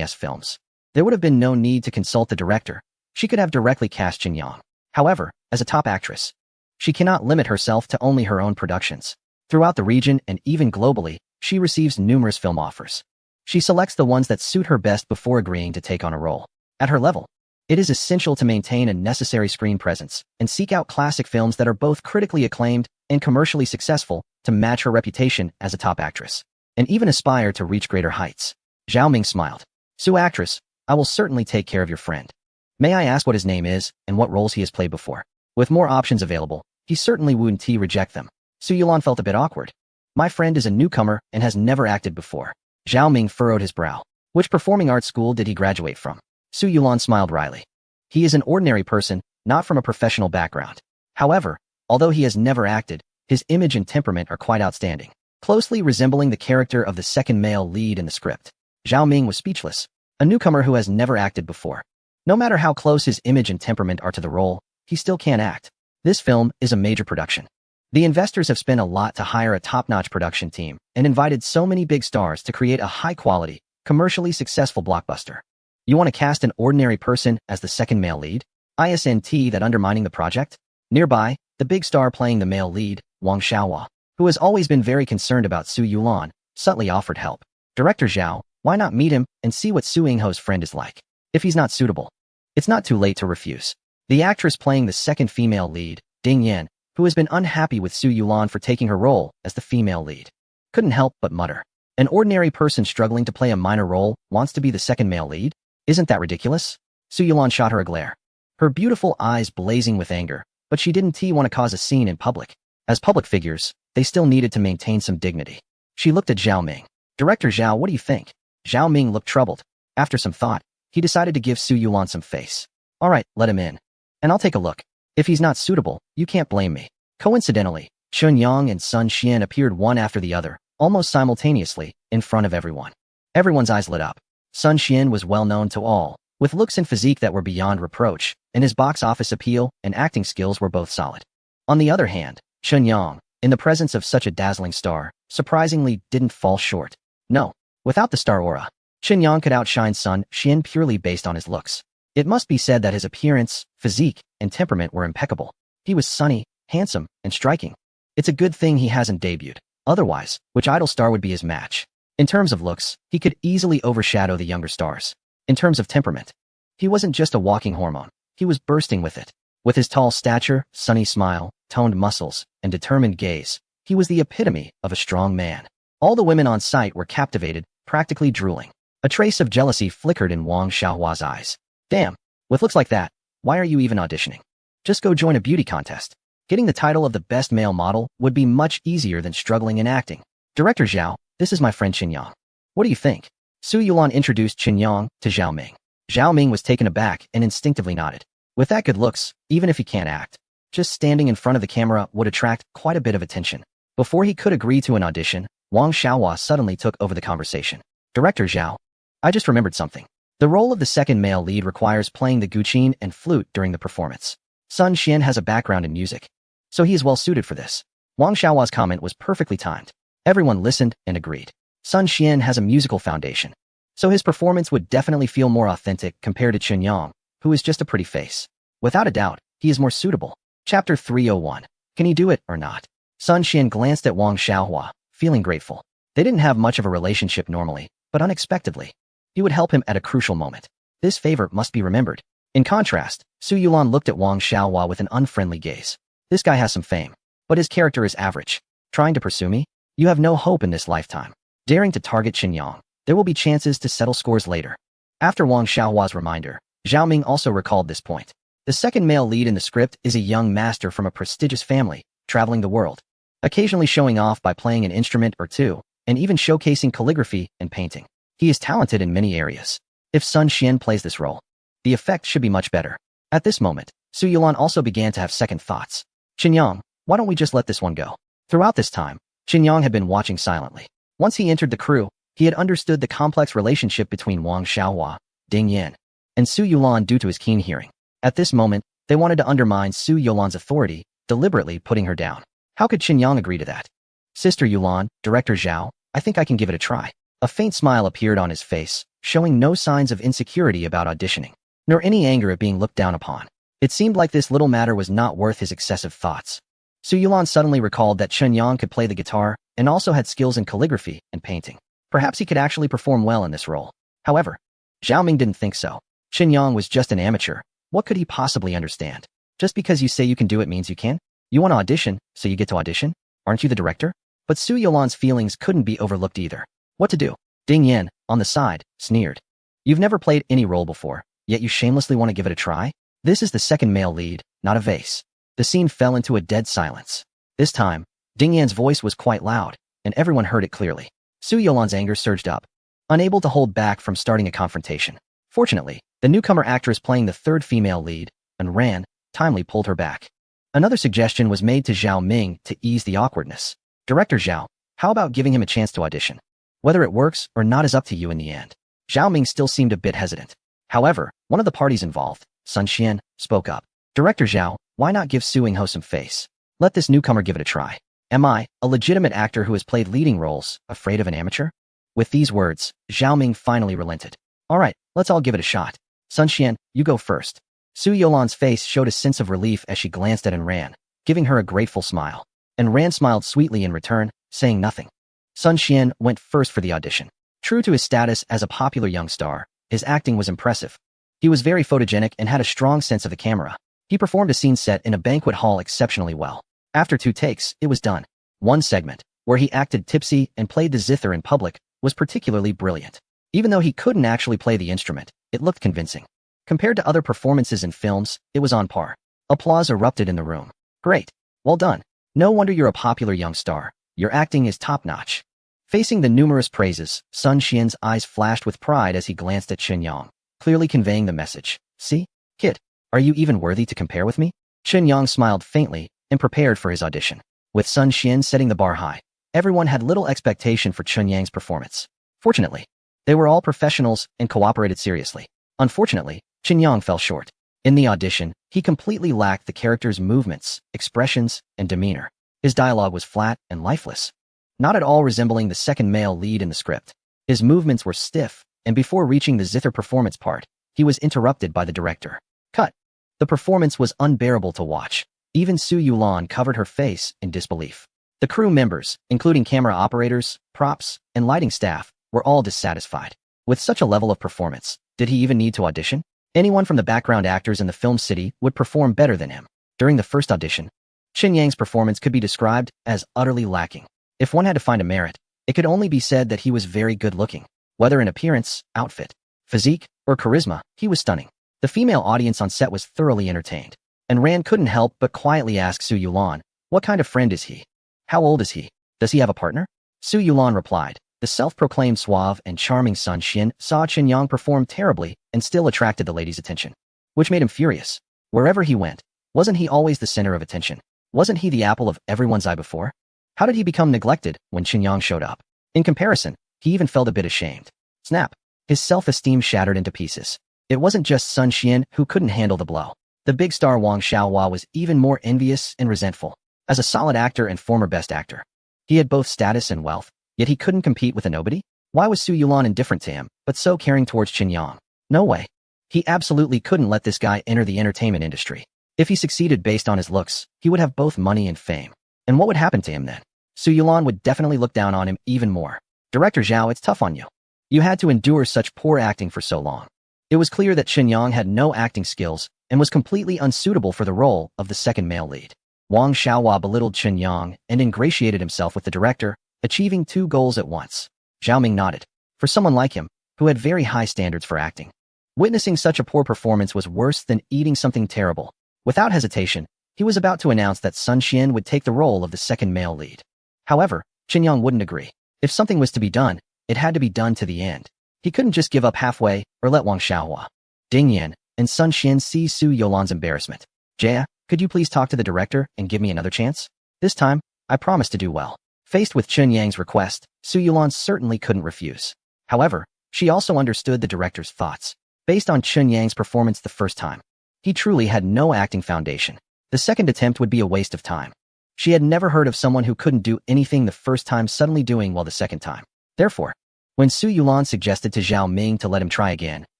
films. There would have been no need to consult the director. She could have directly cast Jin Yang. However, as a top actress, she cannot limit herself to only her own productions. Throughout the region and even globally, she receives numerous film offers. She selects the ones that suit her best before agreeing to take on a role. At her level, it is essential to maintain a necessary screen presence and seek out classic films that are both critically acclaimed and commercially successful to match her reputation as a top actress, and even aspire to reach greater heights. Zhao Ming smiled. Su actress, I will certainly take care of your friend. May I ask what his name is and what roles he has played before? With more options available, he certainly wouldn't reject them. Su Yulan felt a bit awkward. My friend is a newcomer and has never acted before. Zhao Ming furrowed his brow. Which performing arts school did he graduate from? Su Yulan smiled wryly. He is an ordinary person, not from a professional background. However, although he has never acted, his image and temperament are quite outstanding, closely resembling the character of the second male lead in the script. Zhao Ming was speechless. A newcomer who has never acted before. No matter how close his image and temperament are to the role, he still can't act. This film is a major production. The investors have spent a lot to hire a top-notch production team and invited so many big stars to create a high-quality, commercially successful blockbuster. You want to cast an ordinary person as the second male lead? Isn't that undermining the project? Nearby, the big star playing the male lead, Wang Xiaohua, who has always been very concerned about Su Yulan, subtly offered help. Director Zhao, why not meet him and see what Su Yingho's friend is like? If he's not suitable, it's not too late to refuse. The actress playing the second female lead, Ding Yan, who has been unhappy with Su Yulan for taking her role as the female lead, couldn't help but mutter. An ordinary person struggling to play a minor role wants to be the second male lead? Isn't that ridiculous? Su Yulan shot her a glare, her beautiful eyes blazing with anger, but she didn't want to cause a scene in public. As public figures, they still needed to maintain some dignity. She looked at Zhao Ming. Director Zhao, what do you think? Zhao Ming looked troubled. After some thought, he decided to give Su Yulan some face. All right, let him in. And I'll take a look. If he's not suitable, you can't blame me. Coincidentally, Chun Yang and Sun Xian appeared one after the other, almost simultaneously, in front of everyone. Everyone's eyes lit up. Sun Xian was well known to all, with looks and physique that were beyond reproach, and his box office appeal and acting skills were both solid. On the other hand, Chun Yang, in the presence of such a dazzling star, surprisingly didn't fall short. No, without the star aura, Chun Yang could outshine Sun Xian purely based on his looks. It must be said that his appearance, physique, and temperament were impeccable. He was sunny, handsome, and striking. It's a good thing he hasn't debuted. Otherwise, which idol star would be his match? In terms of looks, he could easily overshadow the younger stars. In terms of temperament, he wasn't just a walking hormone. He was bursting with it. With his tall stature, sunny smile, toned muscles, and determined gaze, he was the epitome of a strong man. All the women on site were captivated, practically drooling. A trace of jealousy flickered in Wang Xiaohua's eyes. Damn, with looks like that, why are you even auditioning? Just go join a beauty contest. Getting the title of the best male model would be much easier than struggling in acting. Director Zhao, this is my friend Qin Yang. What do you think? Su Yulan introduced Qin Yang to Zhao Ming. Zhao Ming was taken aback and instinctively nodded. With that good looks, even if he can't act, just standing in front of the camera would attract quite a bit of attention. Before he could agree to an audition, Wang Xiaohua suddenly took over the conversation. Director Zhao, I just remembered something. The role of the second male lead requires playing the guqin and flute during the performance. Sun Xian has a background in music, so he is well suited for this. Wang Xiaohua's comment was perfectly timed. Everyone listened and agreed. Sun Xian has a musical foundation, so his performance would definitely feel more authentic compared to Chun Yang, who is just a pretty face. Without a doubt, he is more suitable. Chapter 301. Can he do it or not? Sun Xian glanced at Wang Xiaohua, feeling grateful. They didn't have much of a relationship normally, but unexpectedly, he would help him at a crucial moment. This favor must be remembered. In contrast, Su Yulan looked at Wang Xiaohua with an unfriendly gaze. This guy has some fame, but his character is average. Trying to pursue me? You have no hope in this lifetime. Daring to target Qin Yang, there will be chances to settle scores later. After Wang Xiaohua's reminder, Zhao Ming also recalled this point. The second male lead in the script is a young master from a prestigious family, traveling the world, occasionally showing off by playing an instrument or two, and even showcasing calligraphy and painting. He is talented in many areas. If Sun Xian plays this role, the effect should be much better. At this moment, Su Yulan also began to have second thoughts. Qin Yang, why don't we just let this one go? Throughout this time, Qin Yang had been watching silently. Once he entered the crew, he had understood the complex relationship between Wang Xiaohua, Ding Yan, and Su Yulan due to his keen hearing. At this moment, they wanted to undermine Su Yulan's authority, deliberately putting her down. How could Qin Yang agree to that? Sister Yulan, Director Zhao, I think I can give it a try. A faint smile appeared on his face, showing no signs of insecurity about auditioning, nor any anger at being looked down upon. It seemed like this little matter was not worth his excessive thoughts. Su Yulan suddenly recalled that Chen Yang could play the guitar and also had skills in calligraphy and painting. Perhaps he could actually perform well in this role. However, Zhao Ming didn't think so. Chen Yang was just an amateur. What could he possibly understand? Just because you say you can do it means you can? You want to audition, so you get to audition? Aren't you the director? But Su Yulan's feelings couldn't be overlooked either. What to do? Ding Yan, on the side, sneered. You've never played any role before, yet you shamelessly want to give it a try? This is the second male lead, not a vase. The scene fell into a dead silence. This time, Ding Yan's voice was quite loud, and everyone heard it clearly. Su Yulan's anger surged up, unable to hold back from starting a confrontation. Fortunately, the newcomer actress playing the third female lead, and Ran, timely pulled her back. Another suggestion was made to Zhao Ming to ease the awkwardness. Director Zhao, how about giving him a chance to audition? Whether it works or not is up to you in the end. Zhao Ming still seemed a bit hesitant. However, one of the parties involved, Sun Xian, spoke up. Director Zhao, why not give Su Yingho some face? Let this newcomer give it a try. Am I, a legitimate actor who has played leading roles, afraid of an amateur? With these words, Zhao Ming finally relented. All right, let's all give it a shot. Sun Xian, you go first. Su Yulan's face showed a sense of relief as she glanced at Ran, giving her a grateful smile. And Ran smiled sweetly in return, saying nothing. Sun Xian went first for the audition. True to his status as a popular young star, his acting was impressive. He was very photogenic and had a strong sense of the camera. He performed a scene set in a banquet hall exceptionally well. After 2 takes, it was done. One segment, where he acted tipsy and played the zither in public, was particularly brilliant. Even though he couldn't actually play the instrument, it looked convincing. Compared to other performances in films, it was on par. Applause erupted in the room. Great. Well done. No wonder you're a popular young star. Your acting is top-notch. Facing the numerous praises, Sun Xian's eyes flashed with pride as he glanced at Chen Yang, clearly conveying the message. See? Kid, are you even worthy to compare with me? Chen Yang smiled faintly and prepared for his audition. With Sun Xian setting the bar high, everyone had little expectation for Chen Yang's performance. Fortunately, they were all professionals and cooperated seriously. Unfortunately, Chen Yang fell short. In the audition, he completely lacked the character's movements, expressions, and demeanor. His dialogue was flat and lifeless, not at all resembling the second male lead in the script. His movements were stiff, and before reaching the zither performance part, he was interrupted by the director. Cut. The performance was unbearable to watch. Even Su Yulan covered her face in disbelief. The crew members, including camera operators, props, and lighting staff, were all dissatisfied. With such a level of performance, did he even need to audition? Anyone from the background actors in the film city would perform better than him. During the first audition, Chen Yang's performance could be described as utterly lacking. If one had to find a merit, it could only be said that he was very good-looking. Whether in appearance, outfit, physique, or charisma, he was stunning. The female audience on set was thoroughly entertained, and Ran couldn't help but quietly ask Su Yulan, what kind of friend is he? How old is he? Does he have a partner? Su Yulan replied. The self-proclaimed suave and charming Sun Xian saw Chen Yang perform terribly and still attracted the lady's attention, which made him furious. Wherever he went, wasn't he always the center of attention? Wasn't he the apple of everyone's eye before? How did he become neglected when Chen Yang showed up? In comparison, he even felt a bit ashamed. Snap. His self-esteem shattered into pieces. It wasn't just Sun Xian who couldn't handle the blow. The big star Wang Xiaohua was even more envious and resentful. As a solid actor and former best actor, he had both status and wealth, yet he couldn't compete with a nobody? Why was Su Yulan indifferent to him, but so caring towards Chen Yang? No way. He absolutely couldn't let this guy enter the entertainment industry. If he succeeded based on his looks, he would have both money and fame. And what would happen to him then? Su Yulan would definitely look down on him even more. Director Zhao, it's tough on you. You had to endure such poor acting for so long. It was clear that Chen Yang had no acting skills and was completely unsuitable for the role of the second male lead. Wang Xiaohua belittled Chen Yang and ingratiated himself with the director, achieving 2 goals at once. Zhao Ming nodded. For someone like him, who had very high standards for acting, witnessing such a poor performance was worse than eating something terrible. Without hesitation, he was about to announce that Sun Xian would take the role of the second male lead. However, Chen Yang wouldn't agree. If something was to be done, it had to be done to the end. He couldn't just give up halfway or let Wang Xiaohua, Ding Yan, and Sun Xian see Su Yulan's embarrassment. Jia, could you please talk to the director and give me another chance? This time, I promise to do well. Faced with Chen Yang's request, Su Yulan certainly couldn't refuse. However, she also understood the director's thoughts. Based on Chen Yang's performance the first time, he truly had no acting foundation. The second attempt would be a waste of time. She had never heard of someone who couldn't do anything the first time suddenly doing well the second time. Therefore, When Su Yulan suggested to Zhao Ming to let him try again,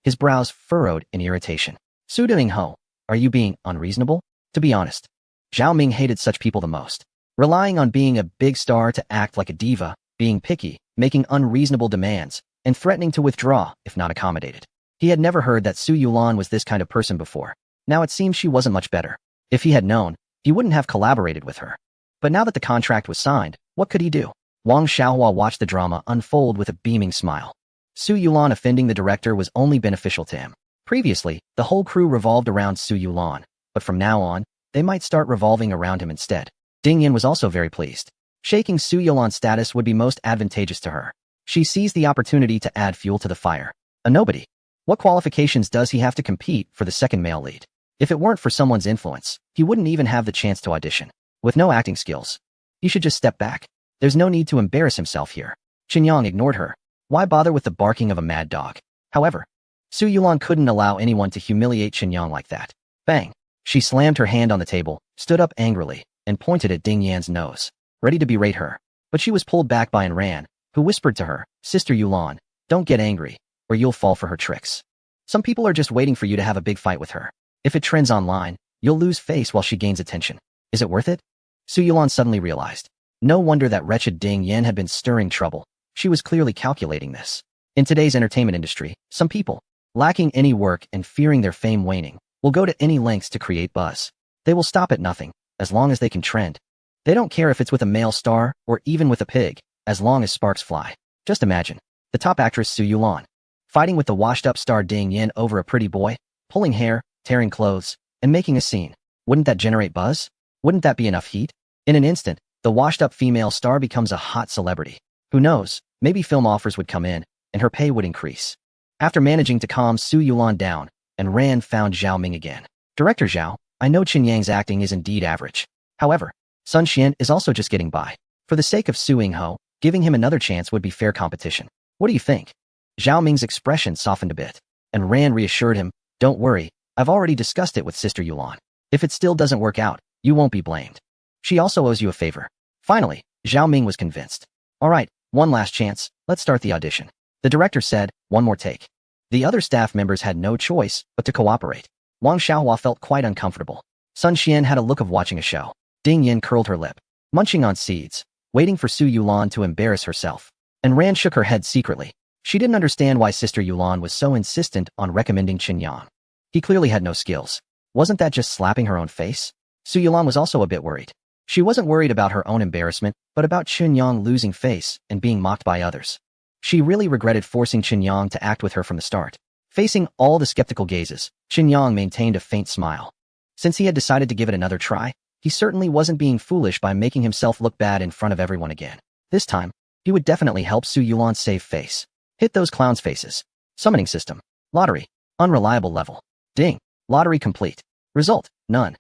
his brows furrowed in irritation. Su Ding-ho, are you being unreasonable? To be honest, Zhao Ming hated such people the most. Relying on being a big star to act like a diva, being picky, making unreasonable demands, and threatening to withdraw if not accommodated. He had never heard that Su Yulan was this kind of person before. Now it seemed she wasn't much better. If he had known, he wouldn't have collaborated with her. But now that the contract was signed, what could he do? Wang Xiaohua watched the drama unfold with a beaming smile. Su Yulan offending the director was only beneficial to him. Previously, the whole crew revolved around Su Yulan, but from now on, they might start revolving around him instead. Ding Yan was also very pleased. Shaking Su Yulan's status would be most advantageous to her. She seized the opportunity to add fuel to the fire. A nobody. What qualifications does he have to compete for the second male lead? If it weren't for someone's influence, he wouldn't even have the chance to audition. With no acting skills, he should just step back. There's no need to embarrass himself here. Qinyang ignored her. Why bother with the barking of a mad dog? However, Su Yulan couldn't allow anyone to humiliate Qinyang like that. Bang! She slammed her hand on the table, stood up angrily, and pointed at Ding Yan's nose, ready to berate her. But she was pulled back by Ran, who whispered to her, Sister Yulan, don't get angry, or you'll fall for her tricks. Some people are just waiting for you to have a big fight with her. If it trends online, you'll lose face while she gains attention. Is it worth it? Su Yulan suddenly realized. No wonder that wretched Ding Yan had been stirring trouble. She was clearly calculating this. In today's entertainment industry, some people, lacking any work and fearing their fame waning, will go to any lengths to create buzz. They will stop at nothing, as long as they can trend. They don't care if it's with a male star or even with a pig, as long as sparks fly. Just imagine, the top actress Su Yulan, fighting with the washed-up star Ding Yan over a pretty boy, pulling hair, tearing clothes, and making a scene. Wouldn't that generate buzz? Wouldn't that be enough heat? In an instant, the washed-up female star becomes a hot celebrity. Who knows, maybe film offers would come in, and her pay would increase. After managing to calm Su Yulan down, Ran found Zhao Ming again. Director Zhao, I know Qinyang's acting is indeed average. However, Sun Xian is also just getting by. For the sake of Su Yingho, giving him another chance would be fair competition. What do you think? Zhao Ming's expression softened a bit, and Ran reassured him, don't worry, I've already discussed it with Sister Yulan. If it still doesn't work out, you won't be blamed. She also owes you a favor. Finally, Zhao Ming was convinced. All right, one last chance, let's start the audition. The director said, one more take. The other staff members had no choice but to cooperate. Wang Xiaohua felt quite uncomfortable. Sun Xian had a look of watching a show. Ding Yan curled her lip, munching on seeds, waiting for Su Yulan to embarrass herself. And Ran shook her head secretly. She didn't understand why Sister Yulan was so insistent on recommending Qinyang. He clearly had no skills. Wasn't that just slapping her own face? Su Yulan was also a bit worried. She wasn't worried about her own embarrassment, but about Qinyang losing face and being mocked by others. She really regretted forcing Qinyang to act with her from the start. Facing all the skeptical gazes, Qinyang maintained a faint smile. Since he had decided to give it another try, he certainly wasn't being foolish by making himself look bad in front of everyone again. This time, he would definitely help Su Yulan save face. Hit those clowns' faces. Summoning system. Lottery. Unreliable level. Ding. Lottery complete. Result. None.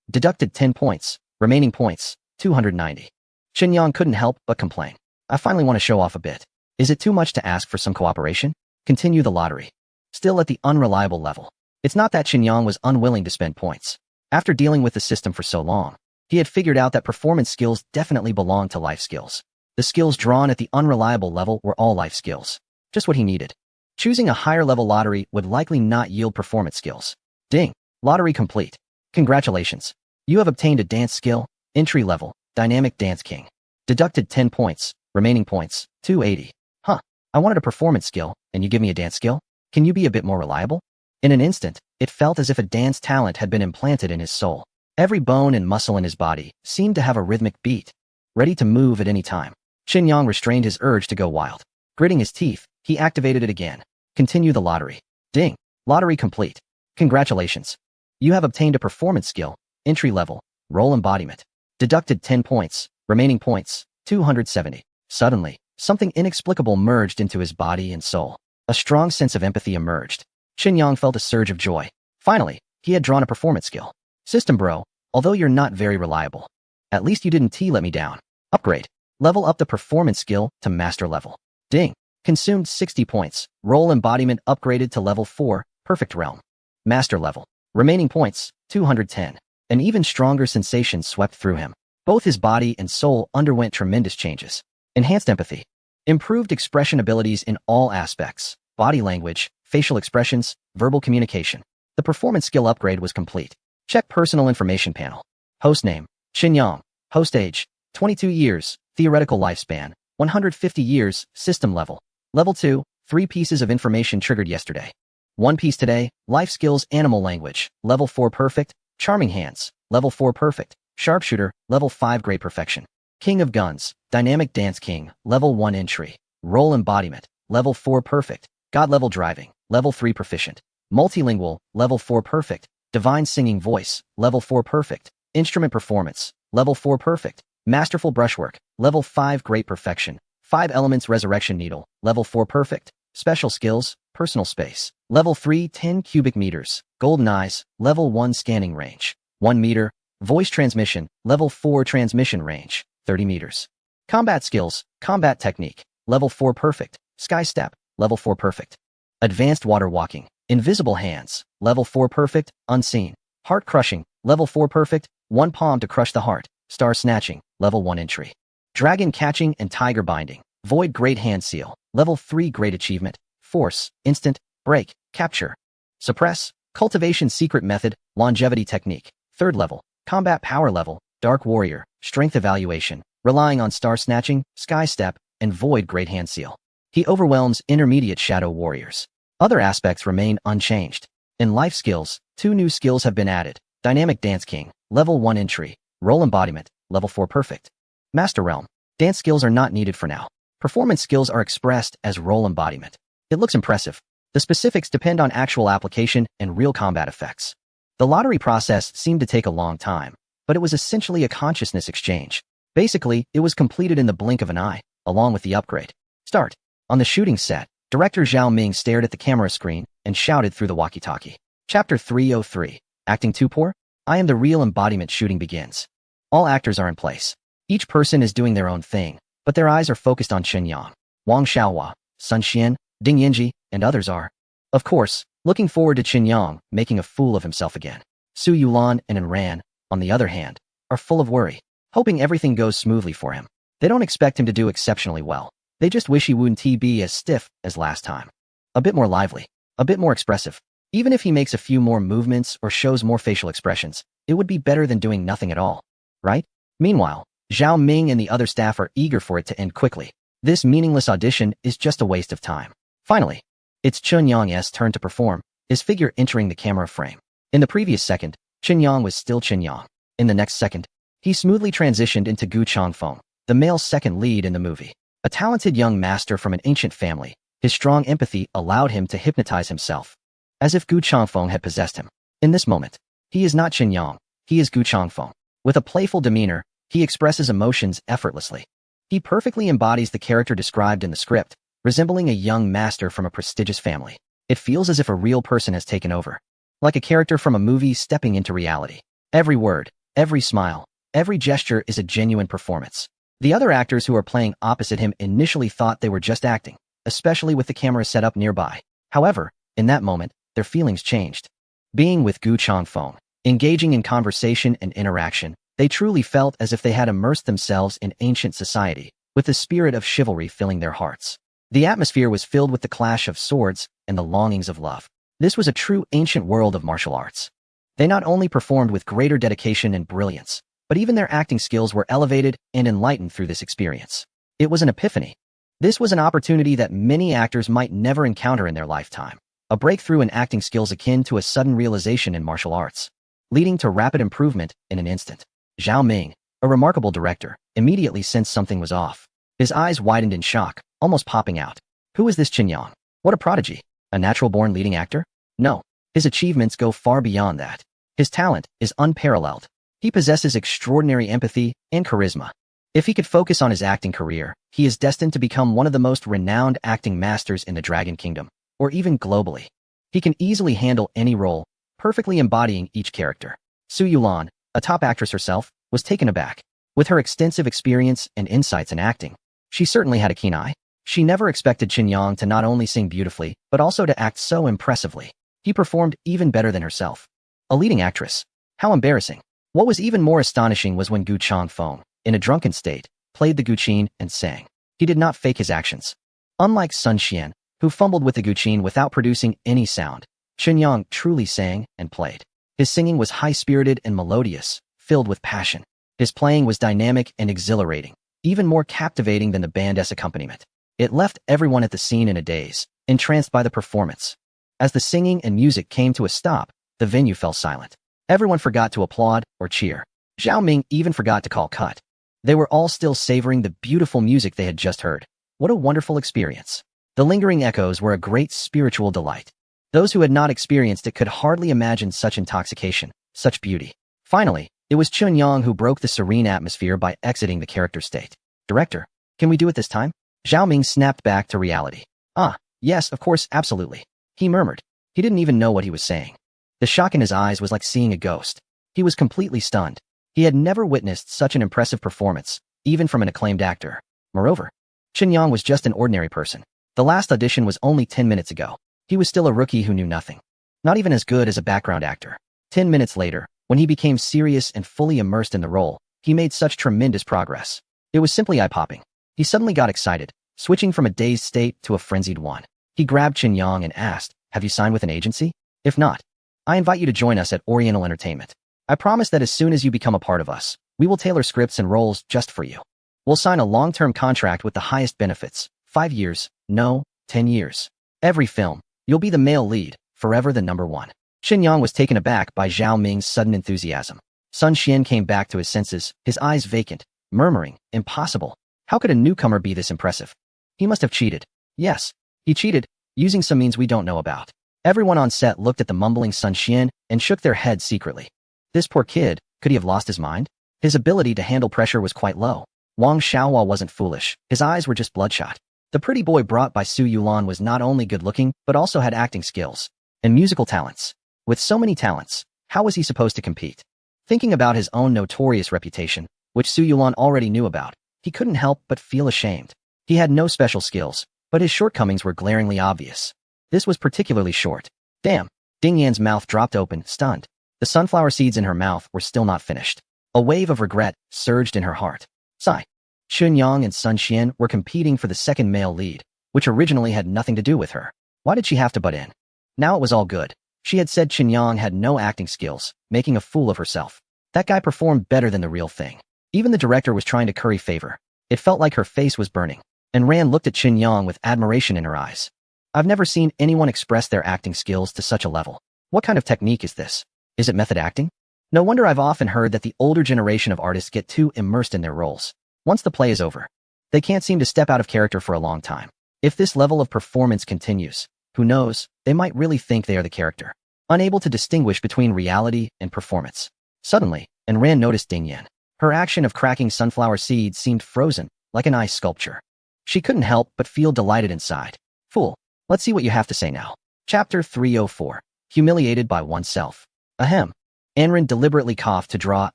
Deducted 10 points. Remaining points. 290. Qinyang couldn't help but complain. I finally want to show off a bit. Is it too much to ask for some cooperation? Continue the lottery. Still at the unreliable level. It's not that Qinyang was unwilling to spend points. After dealing with the system for so long, he had figured out that performance skills definitely belong to life skills. The skills drawn at the unreliable level were all life skills. Just what he needed. Choosing a higher level lottery would likely not yield performance skills. Ding. Lottery complete. Congratulations. You have obtained a dance skill, entry level, dynamic dance king. Deducted 10 points, remaining points, 280. Huh. I wanted a performance skill, and you give me a dance skill? Can you be a bit more reliable? In an instant, it felt as if a dance talent had been implanted in his soul. Every bone and muscle in his body seemed to have a rhythmic beat, ready to move at any time. Qinyang restrained his urge to go wild. Gritting his teeth, he activated it again. Continue the lottery. Ding. Lottery complete. Congratulations. You have obtained a performance skill, entry level, role embodiment. Deducted 10 points, remaining points, 270. Suddenly, something inexplicable merged into his body and soul. A strong sense of empathy emerged. Qinyang felt a surge of joy. Finally, he had drawn a performance skill. System bro, although you're not very reliable, at least you didn't let me down. Upgrade. Level up the performance skill to master level. Ding. Consumed 60 points. Role embodiment upgraded to level 4, perfect realm. Master level. Remaining points, 210. An even stronger sensation swept through him. Both his body and soul underwent tremendous changes. Enhanced empathy. Improved expression abilities in all aspects, body language, facial expressions, verbal communication. The performance skill upgrade was complete. Check personal information panel. Host name, Qin Yang. Host age, 22 years. Theoretical lifespan, 150 years. System level. Level 2, 3 pieces of information triggered yesterday. 1 piece today. Life skills, animal language. Level 4 perfect. Charming hands. Level 4 perfect. Sharpshooter. Level 5 great perfection. King of guns. Dynamic dance king. Level 1 entry. Role embodiment. Level 4 perfect. God level driving. Level 3 proficient. Multilingual. Level 4 perfect. Divine singing voice. Level 4 perfect. Instrument performance. Level 4 perfect. Masterful brushwork. Level 5 great perfection. 5 elements resurrection needle. Level 4 perfect. Special skills. Personal space. Level 3 10 cubic meters. Golden eyes. Level 1 scanning range. 1 meter. Voice transmission. Level 4 transmission range. 30 meters. Combat skills. Combat technique. Level 4 perfect. Sky step. Level 4 perfect. Advanced water walking. Invisible hands. Level 4 perfect. Unseen. Heart crushing. Level 4 perfect. 1 palm to crush the heart. Star snatching. Level 1 entry. Dragon catching and tiger binding. Void great hand seal. Level 3 great achievement. Force. Instant. Break. Capture. Suppress. Cultivation secret method. Longevity technique. 3rd level. Combat power level. Dark warrior. Strength evaluation. Relying on star snatching, sky step, and void great hand seal. He overwhelms intermediate shadow warriors. Other aspects remain unchanged. In life skills, 2 new skills have been added. Dynamic dance king. Level 1 entry. Role embodiment. Level 4 perfect. Master realm. Dance skills are not needed for now. Performance skills are expressed as role embodiment. It looks impressive. The specifics depend on actual application and real combat effects. The lottery process seemed to take a long time, but it was essentially a consciousness exchange. Basically, it was completed in the blink of an eye, along with the upgrade. Start. On the shooting set, director Zhao Ming stared at the camera screen and shouted through the walkie-talkie. Chapter 303. Acting too poor? I am the real embodiment. Shooting begins. All actors are in place. Each person is doing their own thing, but their eyes are focused on Qin Yang, Wang Xiaohua, Sun Xian, Ding Yinji, and others are, of course, looking forward to Qin Yang making a fool of himself again. Su Yulan and Enran, on the other hand, are full of worry, hoping everything goes smoothly for him. They don't expect him to do exceptionally well. They just wish he wouldn't be as stiff as last time. A bit more lively, a bit more expressive. Even if he makes a few more movements or shows more facial expressions, it would be better than doing nothing at all, right? Meanwhile, Zhao Ming and the other staff are eager for it to end quickly. This meaningless audition is just a waste of time. Finally, it's Qin Yang's turn to perform, his figure entering the camera frame. In the previous second, Qin Yang was still Qin Yang. In the next second, he smoothly transitioned into Gu Changfeng, the male second lead in the movie. A talented young master from an ancient family, his strong empathy allowed him to hypnotize himself, as if Gu Changfeng had possessed him. In this moment, he is not Qin Yang, he is Gu Changfeng. With a playful demeanor, he expresses emotions effortlessly. He perfectly embodies the character described in the script, resembling a young master from a prestigious family. It feels as if a real person has taken over, like a character from a movie stepping into reality. Every word, every smile, every gesture is a genuine performance. The other actors who are playing opposite him initially thought they were just acting, especially with the camera set up nearby. However, in that moment, their feelings changed. Being with Gu Changfeng, engaging in conversation and interaction, they truly felt as if they had immersed themselves in ancient society, with the spirit of chivalry filling their hearts. The atmosphere was filled with the clash of swords and the longings of love. This was a true ancient world of martial arts. They not only performed with greater dedication and brilliance, but even their acting skills were elevated and enlightened through this experience. It was an epiphany. This was an opportunity that many actors might never encounter in their lifetime. A breakthrough in acting skills akin to a sudden realization in martial arts, leading to rapid improvement in an instant. Zhao Ming, a remarkable director, immediately sensed something was off. His eyes widened in shock, almost popping out. Who is this Qin Yang? What a prodigy. A natural-born leading actor? No. His achievements go far beyond that. His talent is unparalleled. He possesses extraordinary empathy and charisma. If he could focus on his acting career, he is destined to become one of the most renowned acting masters in the Dragon Kingdom, or even globally. He can easily handle any role, perfectly embodying each character. Su Yulan, a top actress herself, was taken aback. With her extensive experience and insights in acting, she certainly had a keen eye. She never expected Qin Yang to not only sing beautifully, but also to act so impressively. He performed even better than herself. A leading actress. How embarrassing. What was even more astonishing was when Gu Changfeng, in a drunken state, played the guqin and sang. He did not fake his actions. Unlike Sun Xian, who fumbled with the guqin without producing any sound, Chen Yang truly sang and played. His singing was high-spirited and melodious, filled with passion. His playing was dynamic and exhilarating, even more captivating than the band's accompaniment. It left everyone at the scene in a daze, entranced by the performance. As the singing and music came to a stop, the venue fell silent. Everyone forgot to applaud or cheer. Zhao Ming even forgot to call cut. They were all still savoring the beautiful music they had just heard. What a wonderful experience. The lingering echoes were a great spiritual delight. Those who had not experienced it could hardly imagine such intoxication, such beauty. Finally, it was Chun Yang who broke the serene atmosphere by exiting the character state. Director, can we do it this time? Zhao Ming snapped back to reality. Ah, yes, of course, absolutely. He murmured. He didn't even know what he was saying. The shock in his eyes was like seeing a ghost. He was completely stunned. He had never witnessed such an impressive performance, even from an acclaimed actor. Moreover, Chen Yang was just an ordinary person. The last audition was only 10 minutes ago. He was still a rookie who knew nothing. Not even as good as a background actor. 10 minutes later, when he became serious and fully immersed in the role, he made such tremendous progress. It was simply eye-popping. He suddenly got excited, switching from a dazed state to a frenzied one. He grabbed Chen Yang and asked, "Have you signed with an agency? If not, I invite you to join us at Oriental Entertainment. I promise that as soon as you become a part of us, we will tailor scripts and roles just for you. We'll sign a long-term contract with the highest benefits, 5 years, no, 10 years. Every film, you'll be the male lead, forever the number one." Chen Yang was taken aback by Zhao Ming's sudden enthusiasm. Sun Xian came back to his senses, his eyes vacant, murmuring, "Impossible. How could a newcomer be this impressive? He must have cheated." Yes, he cheated, using some means we don't know about. Everyone on set looked at the mumbling Sun Xian and shook their heads secretly. This poor kid, could he have lost his mind? His ability to handle pressure was quite low. Wang Xiaohua wasn't foolish, his eyes were just bloodshot. The pretty boy brought by Su Yulan was not only good-looking, but also had acting skills and musical talents. With so many talents, how was he supposed to compete? Thinking about his own notorious reputation, which Su Yulan already knew about, he couldn't help but feel ashamed. He had no special skills, but his shortcomings were glaringly obvious. This was particularly short. Damn! Ding Yan's mouth dropped open, stunned. The sunflower seeds in her mouth were still not finished. A wave of regret surged in her heart. Sigh. Chun Yang and Sun Xian were competing for the second male lead, which originally had nothing to do with her. Why did she have to butt in? Now it was all good. She had said Chen Yang had no acting skills, making a fool of herself. That guy performed better than the real thing. Even the director was trying to curry favor. It felt like her face was burning. And Ran looked at Chen Yang with admiration in her eyes. I've never seen anyone express their acting skills to such a level. What kind of technique is this? Is it method acting? No wonder I've often heard that the older generation of artists get too immersed in their roles. Once the play is over, they can't seem to step out of character for a long time. If this level of performance continues, who knows, they might really think they are the character, unable to distinguish between reality and performance. Suddenly, Ran noticed Ding Yan. Her action of cracking sunflower seeds seemed frozen, like an ice sculpture. She couldn't help but feel delighted inside. Fool, let's see what you have to say now. Chapter 304. Humiliated by oneself. Ahem. Anren deliberately coughed to draw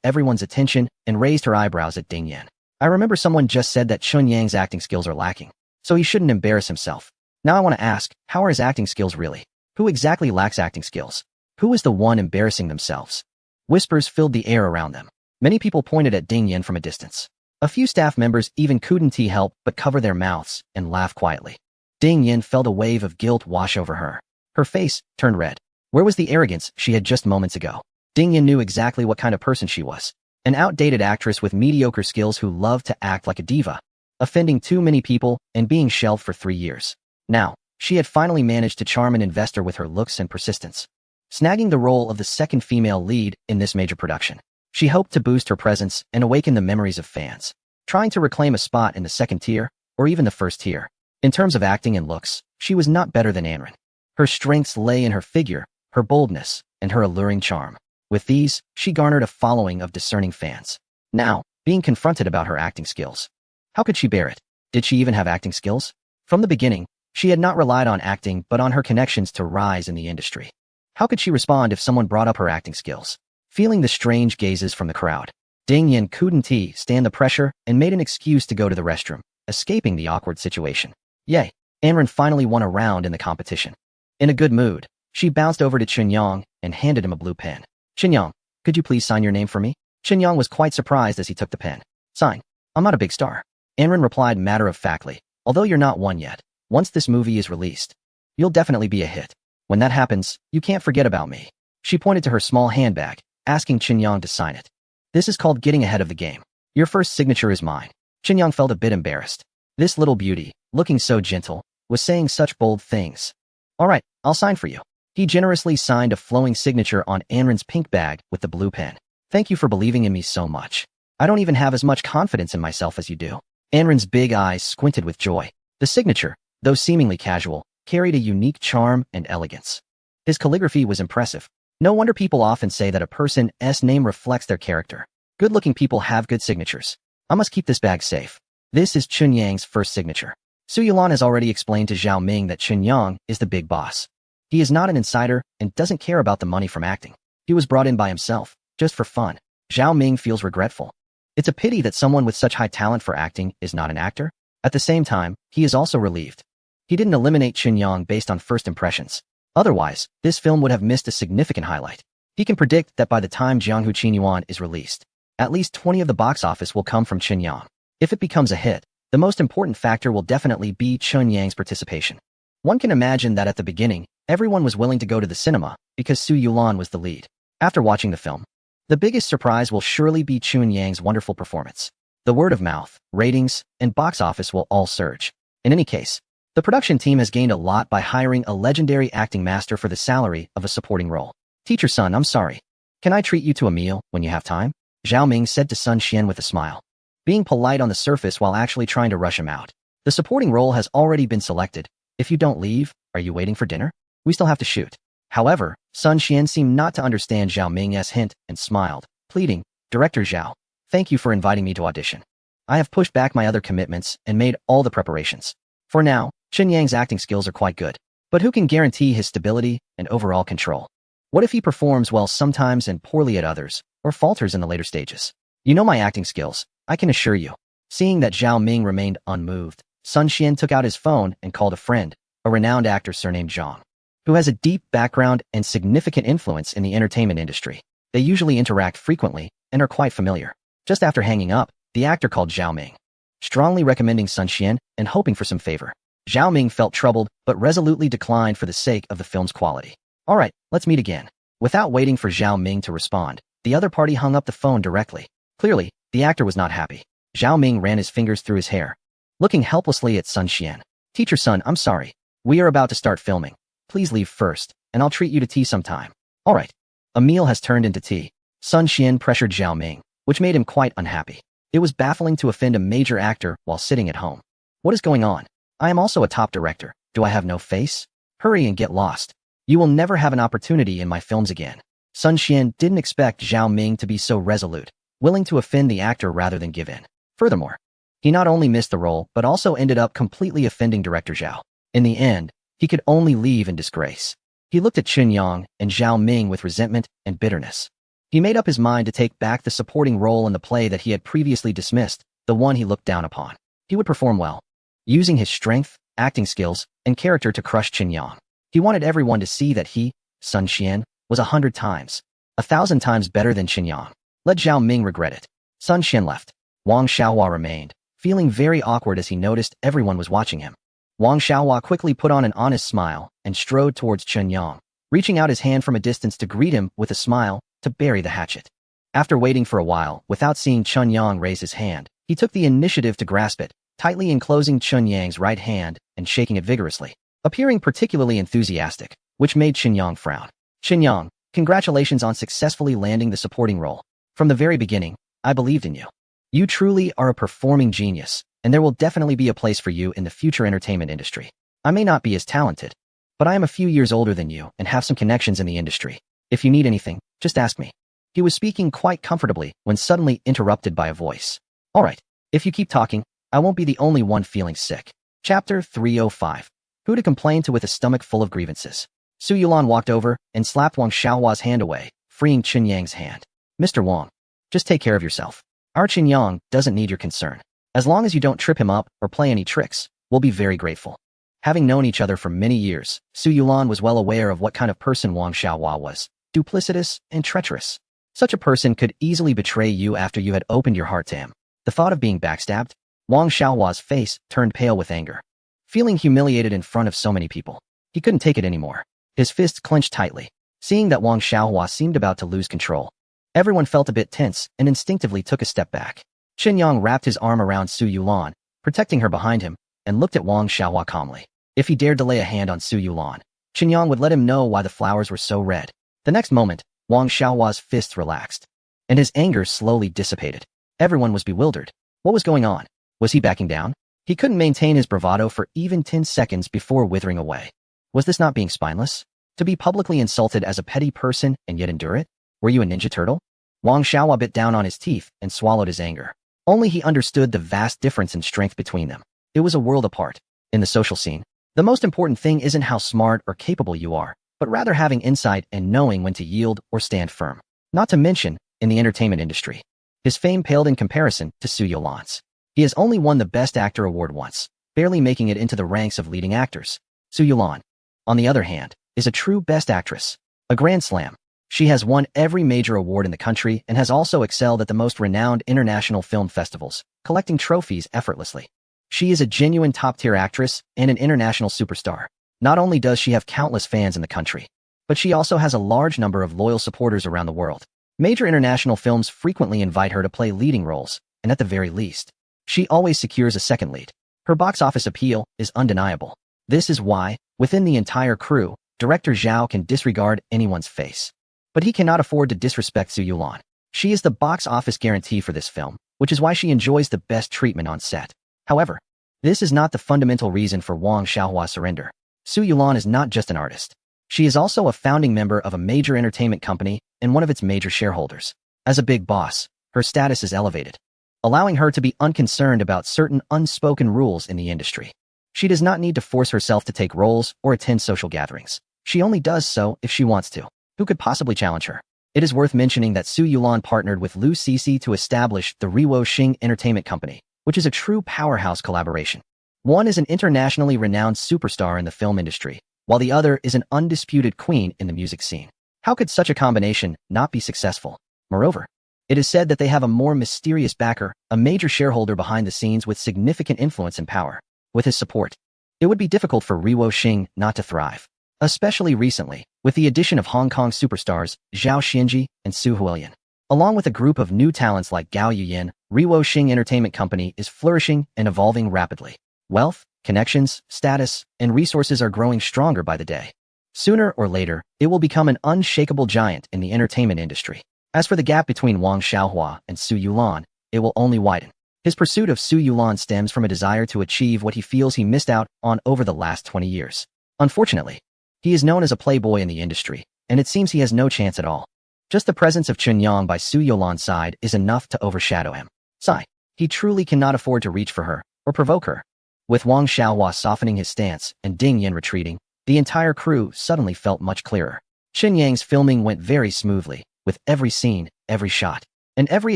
everyone's attention and raised her eyebrows at Ding Yan. I remember someone just said that Chun Yang's acting skills are lacking, so he shouldn't embarrass himself. Now I want to ask, how are his acting skills really? Who exactly lacks acting skills? Who is the one embarrassing themselves? Whispers filled the air around them. Many people pointed at Ding Yan from a distance. A few staff members even couldn't help but cover their mouths and laugh quietly. Ding Yan felt a wave of guilt wash over her. Her face turned red. Where was the arrogance she had just moments ago? Ding Yan knew exactly what kind of person she was. An outdated actress with mediocre skills who loved to act like a diva, offending too many people and being shelved for 3 years. Now, she had finally managed to charm an investor with her looks and persistence, snagging the role of the second female lead in this major production. She hoped to boost her presence and awaken the memories of fans, trying to reclaim a spot in the second tier, or even the first tier. In terms of acting and looks, she was not better than Anren. Her strengths lay in her figure, her boldness, and her alluring charm. With these, she garnered a following of discerning fans. Now, being confronted about her acting skills. How could she bear it? Did she even have acting skills? From the beginning, she had not relied on acting but on her connections to rise in the industry. How could she respond if someone brought up her acting skills? Feeling the strange gazes from the crowd, Ding Yan couldn't stand the pressure and made an excuse to go to the restroom, escaping the awkward situation. Yay! Anren finally won a round in the competition. In a good mood, she bounced over to Chen Yang and handed him a blue pen. Chen Yang, could you please sign your name for me? Chen Yang was quite surprised as he took the pen. Sign. I'm not a big star. Anren replied matter-of-factly, although you're not one yet. Once this movie is released, you'll definitely be a hit. When that happens, you can't forget about me. She pointed to her small handbag, asking Qinyang to sign it. This is called getting ahead of the game. Your first signature is mine. Qinyang felt a bit embarrassed. This little beauty, looking so gentle, was saying such bold things. All right, I'll sign for you. He generously signed a flowing signature on Anren's pink bag with the blue pen. Thank you for believing in me so much. I don't even have as much confidence in myself as you do. Anren's big eyes squinted with joy. The signature, though seemingly casual, carried a unique charm and elegance. His calligraphy was impressive. No wonder people often say that a person's name reflects their character. Good-looking people have good signatures. I must keep this bag safe. This is Chunyang's first signature. Su Yulan has already explained to Zhao Ming that Chunyang is the big boss. He is not an insider and doesn't care about the money from acting. He was brought in by himself, just for fun. Zhao Ming feels regretful. It's a pity that someone with such high talent for acting is not an actor. At the same time, he is also relieved. He didn't eliminate Chunyang based on first impressions. Otherwise, this film would have missed a significant highlight. He can predict that by the time Jianghu Qinyuan is released, at least 20 of the box office will come from Chunyang. If it becomes a hit, the most important factor will definitely be Chunyang's participation. One can imagine that at the beginning, everyone was willing to go to the cinema because Su Yulan was the lead. After watching the film, the biggest surprise will surely be Chunyang's wonderful performance. The word of mouth, ratings, and box office will all surge. In any case, the production team has gained a lot by hiring a legendary acting master for the salary of a supporting role. Teacher Sun, I'm sorry. Can I treat you to a meal when you have time? Zhao Ming said to Sun Xian with a smile, being polite on the surface while actually trying to rush him out. The supporting role has already been selected. If you don't leave, are you waiting for dinner? We still have to shoot. However, Sun Xian seemed not to understand Zhao Ming's hint and smiled, pleading, Director Zhao, thank you for inviting me to audition. I have pushed back my other commitments and made all the preparations. For now, Chunyang's acting skills are quite good, but who can guarantee his stability and overall control? What if he performs well sometimes and poorly at others, or falters in the later stages? You know my acting skills, I can assure you. Seeing that Zhao Ming remained unmoved, Sun Xian took out his phone and called a friend, a renowned actor surnamed Zhang, who has a deep background and significant influence in the entertainment industry. They usually interact frequently and are quite familiar. Just after hanging up, the actor called Zhao Ming, strongly recommending Sun Xian and hoping for some favor. Zhao Ming felt troubled but resolutely declined for the sake of the film's quality. All right, let's meet again. Without waiting for Zhao Ming to respond, the other party hung up the phone directly. Clearly, the actor was not happy. Zhao Ming ran his fingers through his hair, looking helplessly at Sun Xian. Teacher Sun, I'm sorry. We are about to start filming. Please leave first, and I'll treat you to tea sometime. All right. A meal has turned into tea. Sun Xian pressured Zhao Ming, which made him quite unhappy. It was baffling to offend a major actor while sitting at home. What is going on? I am also a top director. Do I have no face? Hurry and get lost. You will never have an opportunity in my films again. Sun Xian didn't expect Zhao Ming to be so resolute, willing to offend the actor rather than give in. Furthermore, he not only missed the role but also ended up completely offending director Zhao. In the end, he could only leave in disgrace. He looked at Chunyang and Zhao Ming with resentment and bitterness. He made up his mind to take back the supporting role in the play that he had previously dismissed, the one he looked down upon. He would perform well, using his strength, acting skills, and character to crush Chunyang. He wanted everyone to see that he, Sun Xian, was 100 times, 1,000 times better than Chunyang. Let Zhao Ming regret it. Sun Xian left. Wang Xiaohua remained, feeling very awkward as he noticed everyone was watching him. Wang Xiaohua quickly put on an honest smile and strode towards Chunyang, reaching out his hand from a distance to greet him with a smile to bury the hatchet. After waiting for a while without seeing Chunyang raise his hand, he took the initiative to grasp it, tightly enclosing Chunyang's right hand and shaking it vigorously, appearing particularly enthusiastic, which made Chunyang frown. Chunyang, congratulations on successfully landing the supporting role. From the very beginning, I believed in you. You truly are a performing genius, and there will definitely be a place for you in the future entertainment industry. I may not be as talented, but I am a few years older than you and have some connections in the industry. If you need anything, just ask me. He was speaking quite comfortably when suddenly interrupted by a voice. All right, if you keep talking, I won't be the only one feeling sick. Chapter 305. Who to complain to with a stomach full of grievances? Su Yulan walked over and slapped Wang Xiaohua's hand away, freeing Chunyang's hand. Mr. Wang, just take care of yourself. Our Chunyang doesn't need your concern. As long as you don't trip him up or play any tricks, we'll be very grateful. Having known each other for many years, Su Yulan was well aware of what kind of person Wang Xiaohua was, duplicitous and treacherous. Such a person could easily betray you after you had opened your heart to him. The thought of being backstabbed? Wang Xiaohua's face turned pale with anger. Feeling humiliated in front of so many people, he couldn't take it anymore. His fists clenched tightly. Seeing that Wang Xiaohua seemed about to lose control, everyone felt a bit tense and instinctively took a step back. Qin Yang wrapped his arm around Su Yulan, protecting her behind him, and looked at Wang Xiaohua calmly. If he dared to lay a hand on Su Yulan, Qin Yang would let him know why the flowers were so red. The next moment, Wang Xiaohua's fists relaxed, and his anger slowly dissipated. Everyone was bewildered. What was going on? Was he backing down? He couldn't maintain his bravado for even 10 seconds before withering away. Was this not being spineless? To be publicly insulted as a petty person and yet endure it? Were you a Ninja Turtle? Wang Xiaohua bit down on his teeth and swallowed his anger. Only he understood the vast difference in strength between them. It was a world apart. In the social scene, the most important thing isn't how smart or capable you are, but rather having insight and knowing when to yield or stand firm. Not to mention, in the entertainment industry, his fame paled in comparison to Su Yulan's. He has only won the Best Actor award once, barely making it into the ranks of leading actors. Su Yulan, on the other hand, is a true Best Actress. A grand slam. She has won every major award in the country and has also excelled at the most renowned international film festivals, collecting trophies effortlessly. She is a genuine top-tier actress and an international superstar. Not only does she have countless fans in the country, but she also has a large number of loyal supporters around the world. Major international films frequently invite her to play leading roles, and at the very least, she always secures a second lead. Her box office appeal is undeniable. This is why, within the entire crew, Director Zhao can disregard anyone's face. But he cannot afford to disrespect Su Yulan. She is the box office guarantee for this film, which is why she enjoys the best treatment on set. However, this is not the fundamental reason for Wang Xiaohua's surrender. Su Yulan is not just an artist. She is also a founding member of a major entertainment company and one of its major shareholders. As a big boss, her status is elevated, allowing her to be unconcerned about certain unspoken rules in the industry. She does not need to force herself to take roles or attend social gatherings. She only does so if she wants to. Who could possibly challenge her? It is worth mentioning that Su Yulan partnered with Liu Cixi to establish the Riwo Xing Entertainment Company, which is a true powerhouse collaboration. One is an internationally renowned superstar in the film industry, while the other is an undisputed queen in the music scene. How could such a combination not be successful? Moreover, it is said that they have a more mysterious backer, a major shareholder behind the scenes with significant influence and power. With his support, it would be difficult for Riwo Xing not to thrive. Especially recently, with the addition of Hong Kong superstars Zhao Xianji and Su Huilian. Along with a group of new talents like Gao Yuyan, Riwo Xing Entertainment Company is flourishing and evolving rapidly. Wealth, connections, status, and resources are growing stronger by the day. Sooner or later, it will become an unshakable giant in the entertainment industry. As for the gap between Wang Xiaohua and Su Yulan, it will only widen. His pursuit of Su Yulan stems from a desire to achieve what he feels he missed out on over the last 20 years. Unfortunately, he is known as a playboy in the industry, and it seems he has no chance at all. Just the presence of Chun Yang by Su Yulan's side is enough to overshadow him. Sigh. He truly cannot afford to reach for her, or provoke her. With Wang Xiaohua softening his stance and Ding Yan retreating, the entire crew suddenly felt much clearer. Qin Yang's filming went very smoothly, with every scene, every shot, and every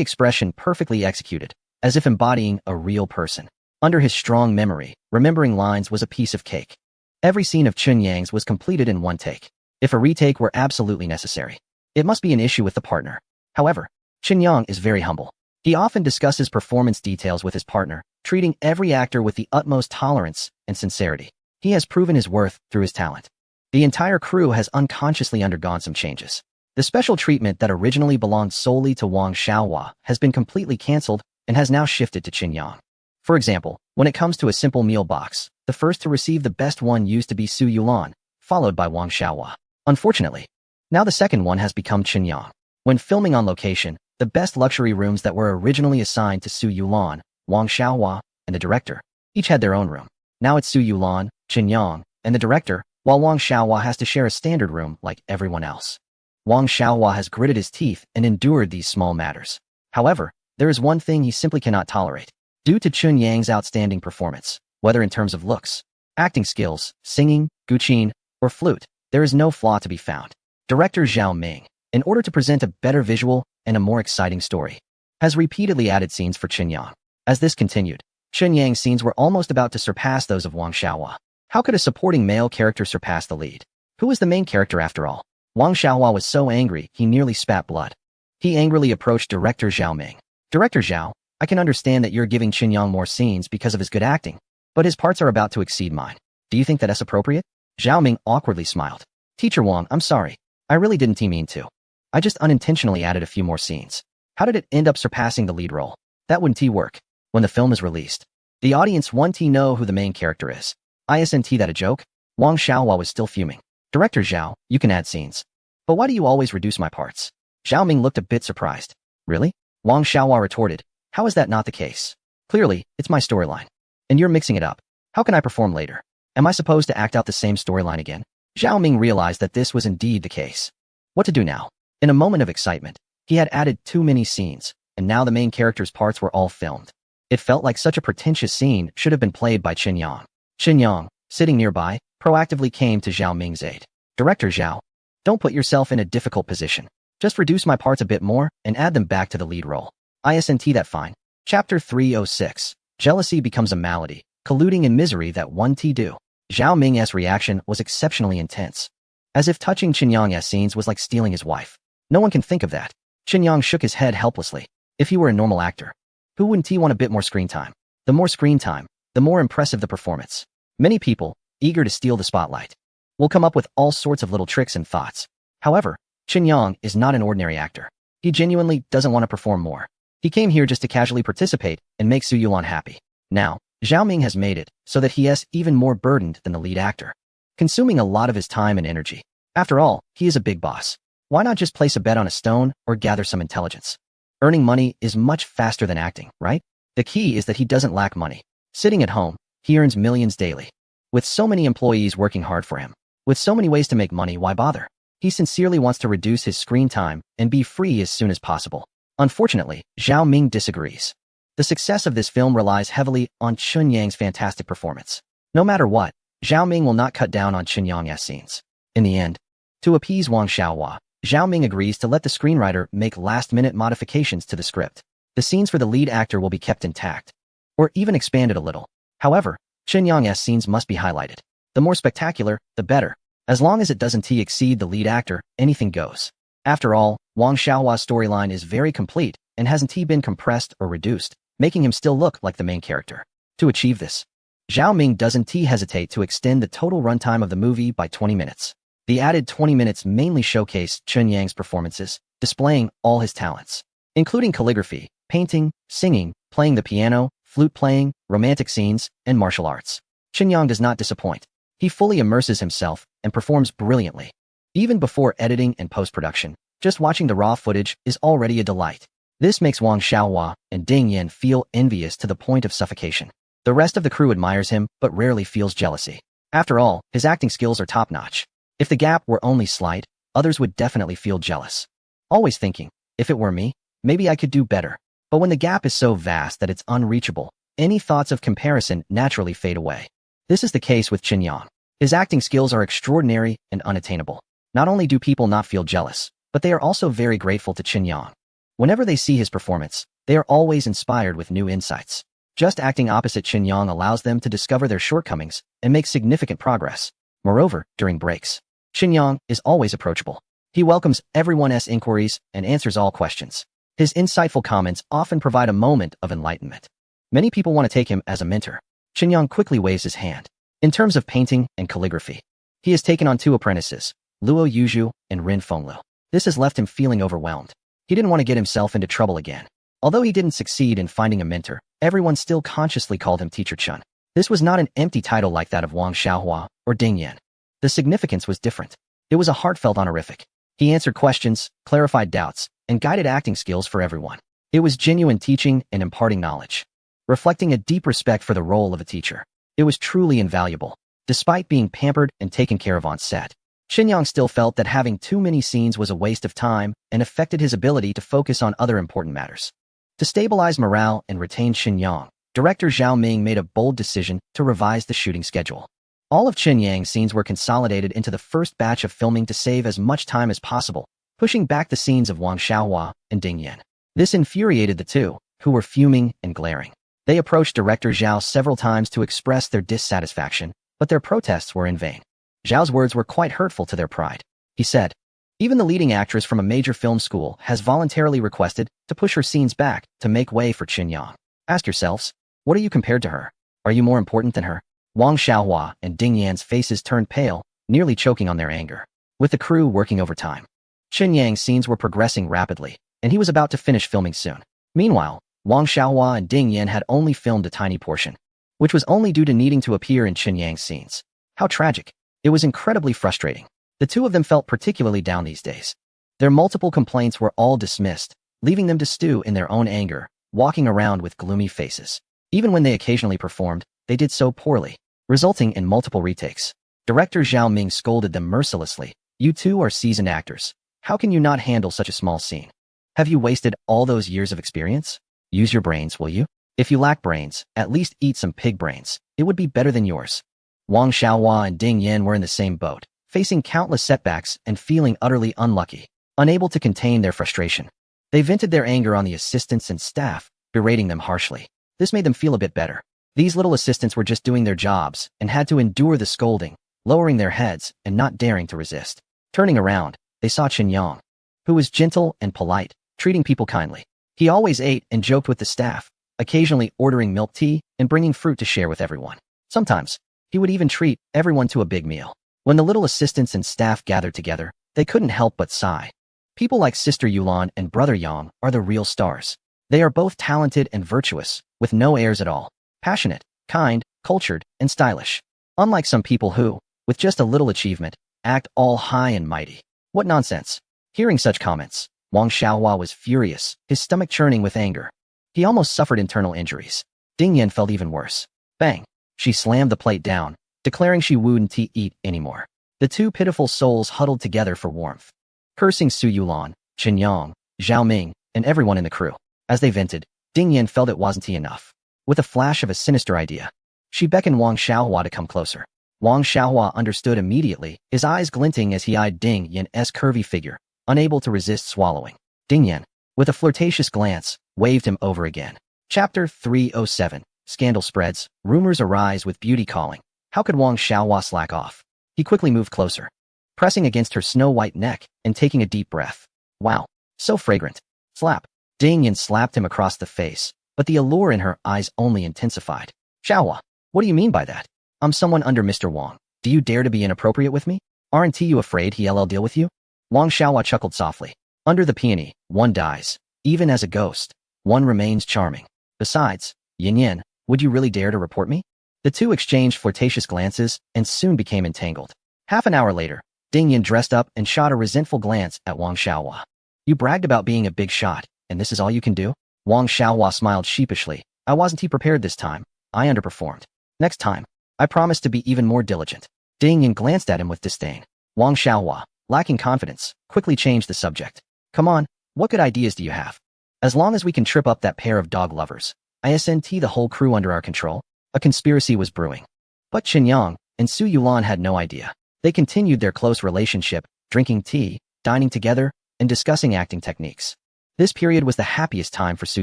expression perfectly executed, as if embodying a real person. Under his strong memory, remembering lines was a piece of cake. Every scene of Chun Yang's was completed in one take. If a retake were absolutely necessary, it must be an issue with the partner. However, Qin Yang is very humble. He often discusses performance details with his partner, treating every actor with the utmost tolerance and sincerity. He has proven his worth through his talent. The entire crew has unconsciously undergone some changes. The special treatment that originally belonged solely to Wang Xiaohua has been completely cancelled and has now shifted to Qin Yang. For example, when it comes to a simple meal box, the first to receive the best one used to be Su Yulan, followed by Wang Xiaohua. Unfortunately, now the second one has become Qin Yang. When filming on location, the best luxury rooms that were originally assigned to Su Yulan, Wang Xiaohua, and the director, each had their own room. Now it's Su Yulan, Qin Yang, and the director, while Wang Xiaohua has to share a standard room like everyone else. Wang Xiaohua has gritted his teeth and endured these small matters. However, there is one thing he simply cannot tolerate. Due to Chun Yang's outstanding performance, whether in terms of looks, acting skills, singing, guqin, or flute, there is no flaw to be found. Director Zhao Ming, in order to present a better visual and a more exciting story, has repeatedly added scenes for Qin Yang. As this continued, Chun Yang's scenes were almost about to surpass those of Wang Xiaohua. How could a supporting male character surpass the lead? Who is the main character after all? Wang Xiaohua was so angry he nearly spat blood. He angrily approached Director Zhao Ming. Director Zhao, I can understand that you're giving Yang more scenes because of his good acting, but his parts are about to exceed mine. Do you think that that's appropriate? Zhao Ming awkwardly smiled. Teacher Wang, I'm sorry. I really didn't mean to. I just unintentionally added a few more scenes. How did it end up surpassing the lead role? That wouldn't work. When the film is released, the audience won't know who the main character is. Isn't that a joke? Wang Xiaohua was still fuming. Director Zhao, you can add scenes. But why do you always reduce my parts? Zhao Ming looked a bit surprised. Really? Wang Xiaohua retorted. How is that not the case? Clearly, it's my storyline. And you're mixing it up. How can I perform later? Am I supposed to act out the same storyline again? Zhao Ming realized that this was indeed the case. What to do now? In a moment of excitement, he had added too many scenes, and now the main character's parts were all filmed. It felt like such a pretentious scene should have been played by Yang. Yang, sitting nearby, proactively came to Zhao Ming's aid. Director Zhao, don't put yourself in a difficult position. Just reduce my parts a bit more and add them back to the lead role. Isn't that fine? Chapter 306. Jealousy becomes a malady, colluding in misery that one do. Zhao Ming's reaction was exceptionally intense. As if touching Yang's scenes was like stealing his wife. No one can think of that. Yang shook his head helplessly. If he were a normal actor, who wouldn't he want a bit more screen time? The more screen time, the more impressive the performance. Many people, eager to steal the spotlight, will come up with all sorts of little tricks and thoughts. However, Yang is not an ordinary actor. He genuinely doesn't want to perform more. He came here just to casually participate and make Su Yuan happy. Now, Zhao Ming has made it so that he is even more burdened than the lead actor, consuming a lot of his time and energy. After all, he is a big boss. Why not just place a bet on a stone or gather some intelligence? Earning money is much faster than acting, right? The key is that he doesn't lack money. Sitting at home, he earns millions daily. With so many employees working hard for him, with so many ways to make money, why bother? He sincerely wants to reduce his screen time and be free as soon as possible. Unfortunately, Zhao Ming disagrees. The success of this film relies heavily on Yang's fantastic performance. No matter what, Zhao Ming will not cut down on Yang's scenes. In the end, to appease Wang Xiaohua, Zhao Ming agrees to let the screenwriter make last-minute modifications to the script. The scenes for the lead actor will be kept intact, or even expanded a little. However, Yang's scenes must be highlighted. The more spectacular, the better. As long as it doesn't exceed the lead actor, anything goes. After all, Wang Xiaohua's storyline is very complete and hasn't been compressed or reduced, making him still look like the main character. To achieve this, Zhao Ming doesn't hesitate to extend the total runtime of the movie by 20 minutes. The added 20 minutes mainly showcased Yang's performances, displaying all his talents, including calligraphy, painting, singing, playing the piano, flute playing, romantic scenes, and martial arts. Yang does not disappoint. He fully immerses himself and performs brilliantly. Even before editing and post-production, just watching the raw footage is already a delight. This makes Wang Xiaohua and Ding Yan feel envious to the point of suffocation. The rest of the crew admires him but rarely feels jealousy. After all, his acting skills are top-notch. If the gap were only slight, others would definitely feel jealous. Always thinking, if it were me, maybe I could do better. But when the gap is so vast that it's unreachable, any thoughts of comparison naturally fade away. This is the case with Yang. His acting skills are extraordinary and unattainable. Not only do people not feel jealous, but they are also very grateful to Yang. Whenever they see his performance, they are always inspired with new insights. Just acting opposite Yang allows them to discover their shortcomings and make significant progress. Moreover, during breaks, Yang is always approachable. He welcomes everyone's inquiries and answers all questions. His insightful comments often provide a moment of enlightenment. Many people want to take him as a mentor. Yang quickly waves his hand. In terms of painting and calligraphy, he has taken on 2 apprentices, Luo Yuzhu and Rin Fenglu. This has left him feeling overwhelmed. He didn't want to get himself into trouble again. Although he didn't succeed in finding a mentor, everyone still consciously called him Teacher Chun. This was not an empty title like that of Wang Xiaohua or Ding Yan. The significance was different. It was a heartfelt honorific. He answered questions, clarified doubts, and guided acting skills for everyone. It was genuine teaching and imparting knowledge, reflecting a deep respect for the role of a teacher. It was truly invaluable. Despite being pampered and taken care of on set, Yang still felt that having too many scenes was a waste of time and affected his ability to focus on other important matters. To stabilize morale and retain Yang, director Zhao Ming made a bold decision to revise the shooting schedule. All of Yang's scenes were consolidated into the first batch of filming to save as much time as possible, pushing back the scenes of Wang Xiaohua and Ding Yan. This infuriated the two, who were fuming and glaring. They approached director Zhao several times to express their dissatisfaction, but their protests were in vain. Zhao's words were quite hurtful to their pride. He said, Even the leading actress from a major film school has voluntarily requested to push her scenes back to make way for Qin Yang. Ask yourselves, what are you compared to her? Are you more important than her? Wang Xiaohua and Ding Yan's faces turned pale, nearly choking on their anger. With the crew working overtime, Qin Yang's scenes were progressing rapidly, and he was about to finish filming soon. Meanwhile, Wang Xiaohua and Ding Yan had only filmed a tiny portion, which was only due to needing to appear in Qin Yang's scenes. How tragic. It was incredibly frustrating. The two of them felt particularly down these days. Their multiple complaints were all dismissed, leaving them to stew in their own anger, walking around with gloomy faces. Even when they occasionally performed, they did so poorly, resulting in multiple retakes. Director Zhao Ming scolded them mercilessly. You two are seasoned actors. How can you not handle such a small scene? Have you wasted all those years of experience? Use your brains, will you? If you lack brains, at least eat some pig brains. It would be better than yours. Wang Xiaohua and Ding Yan were in the same boat, facing countless setbacks and feeling utterly unlucky, unable to contain their frustration. They vented their anger on the assistants and staff, berating them harshly. This made them feel a bit better. These little assistants were just doing their jobs and had to endure the scolding, lowering their heads and not daring to resist. Turning around, they saw Qin Yang, who was gentle and polite, treating people kindly. He always ate and joked with the staff, occasionally ordering milk tea and bringing fruit to share with everyone. Sometimes, he would even treat everyone to a big meal. When the little assistants and staff gathered together, they couldn't help but sigh. People like Sister Yulan and Brother Yang are the real stars. They are both talented and virtuous, with no airs at all. Passionate, kind, cultured, and stylish. Unlike some people who, with just a little achievement, act all high and mighty. What nonsense. Hearing such comments, Wang Xiaohua was furious, his stomach churning with anger. He almost suffered internal injuries. Ding Yan felt even worse. Bang! She slammed the plate down, declaring she wouldn't eat anymore. The two pitiful souls huddled together for warmth, cursing Su Yulan, Qin Yang, Zhao Ming, and everyone in the crew. As they vented, Ding Yan felt it wasn't enough. With a flash of a sinister idea, she beckoned Wang Xiaohua to come closer. Wang Xiaohua understood immediately, his eyes glinting as he eyed Ding Yan's curvy figure, unable to resist swallowing. Ding Yan, with a flirtatious glance, waved him over again. Chapter 307. Scandal spreads, rumors arise with beauty calling. How could Wang Xiaohua slack off? He quickly moved closer, pressing against her snow-white neck and taking a deep breath. Wow, so fragrant. Slap. Ding Yan slapped him across the face, but the allure in her eyes only intensified. Xiaohua, what do you mean by that? I'm someone under Mr. Wang. Do you dare to be inappropriate with me? Aren't you afraid he'll deal with you? Wang Xiaohua chuckled softly. Under the peony, one dies. Even as a ghost, one remains charming. Besides, Yin Yin, would you really dare to report me? The two exchanged flirtatious glances and soon became entangled. Half an hour later, Ding Yin dressed up and shot a resentful glance at Wang Xiaohua. You bragged about being a big shot, and this is all you can do? Wang Xiaohua smiled sheepishly. I wasn't prepared this time. I underperformed. Next time, I promise to be even more diligent. Ding Yin glanced at him with disdain. Wang Xiaohua, lacking confidence, quickly changed the subject. Come on, what good ideas do you have? As long as we can trip up that pair of dog lovers, ISNT the whole crew under our control. A conspiracy was brewing. But Qin Yang and Su Yulan had no idea. They continued their close relationship, drinking tea, dining together, and discussing acting techniques. This period was the happiest time for Su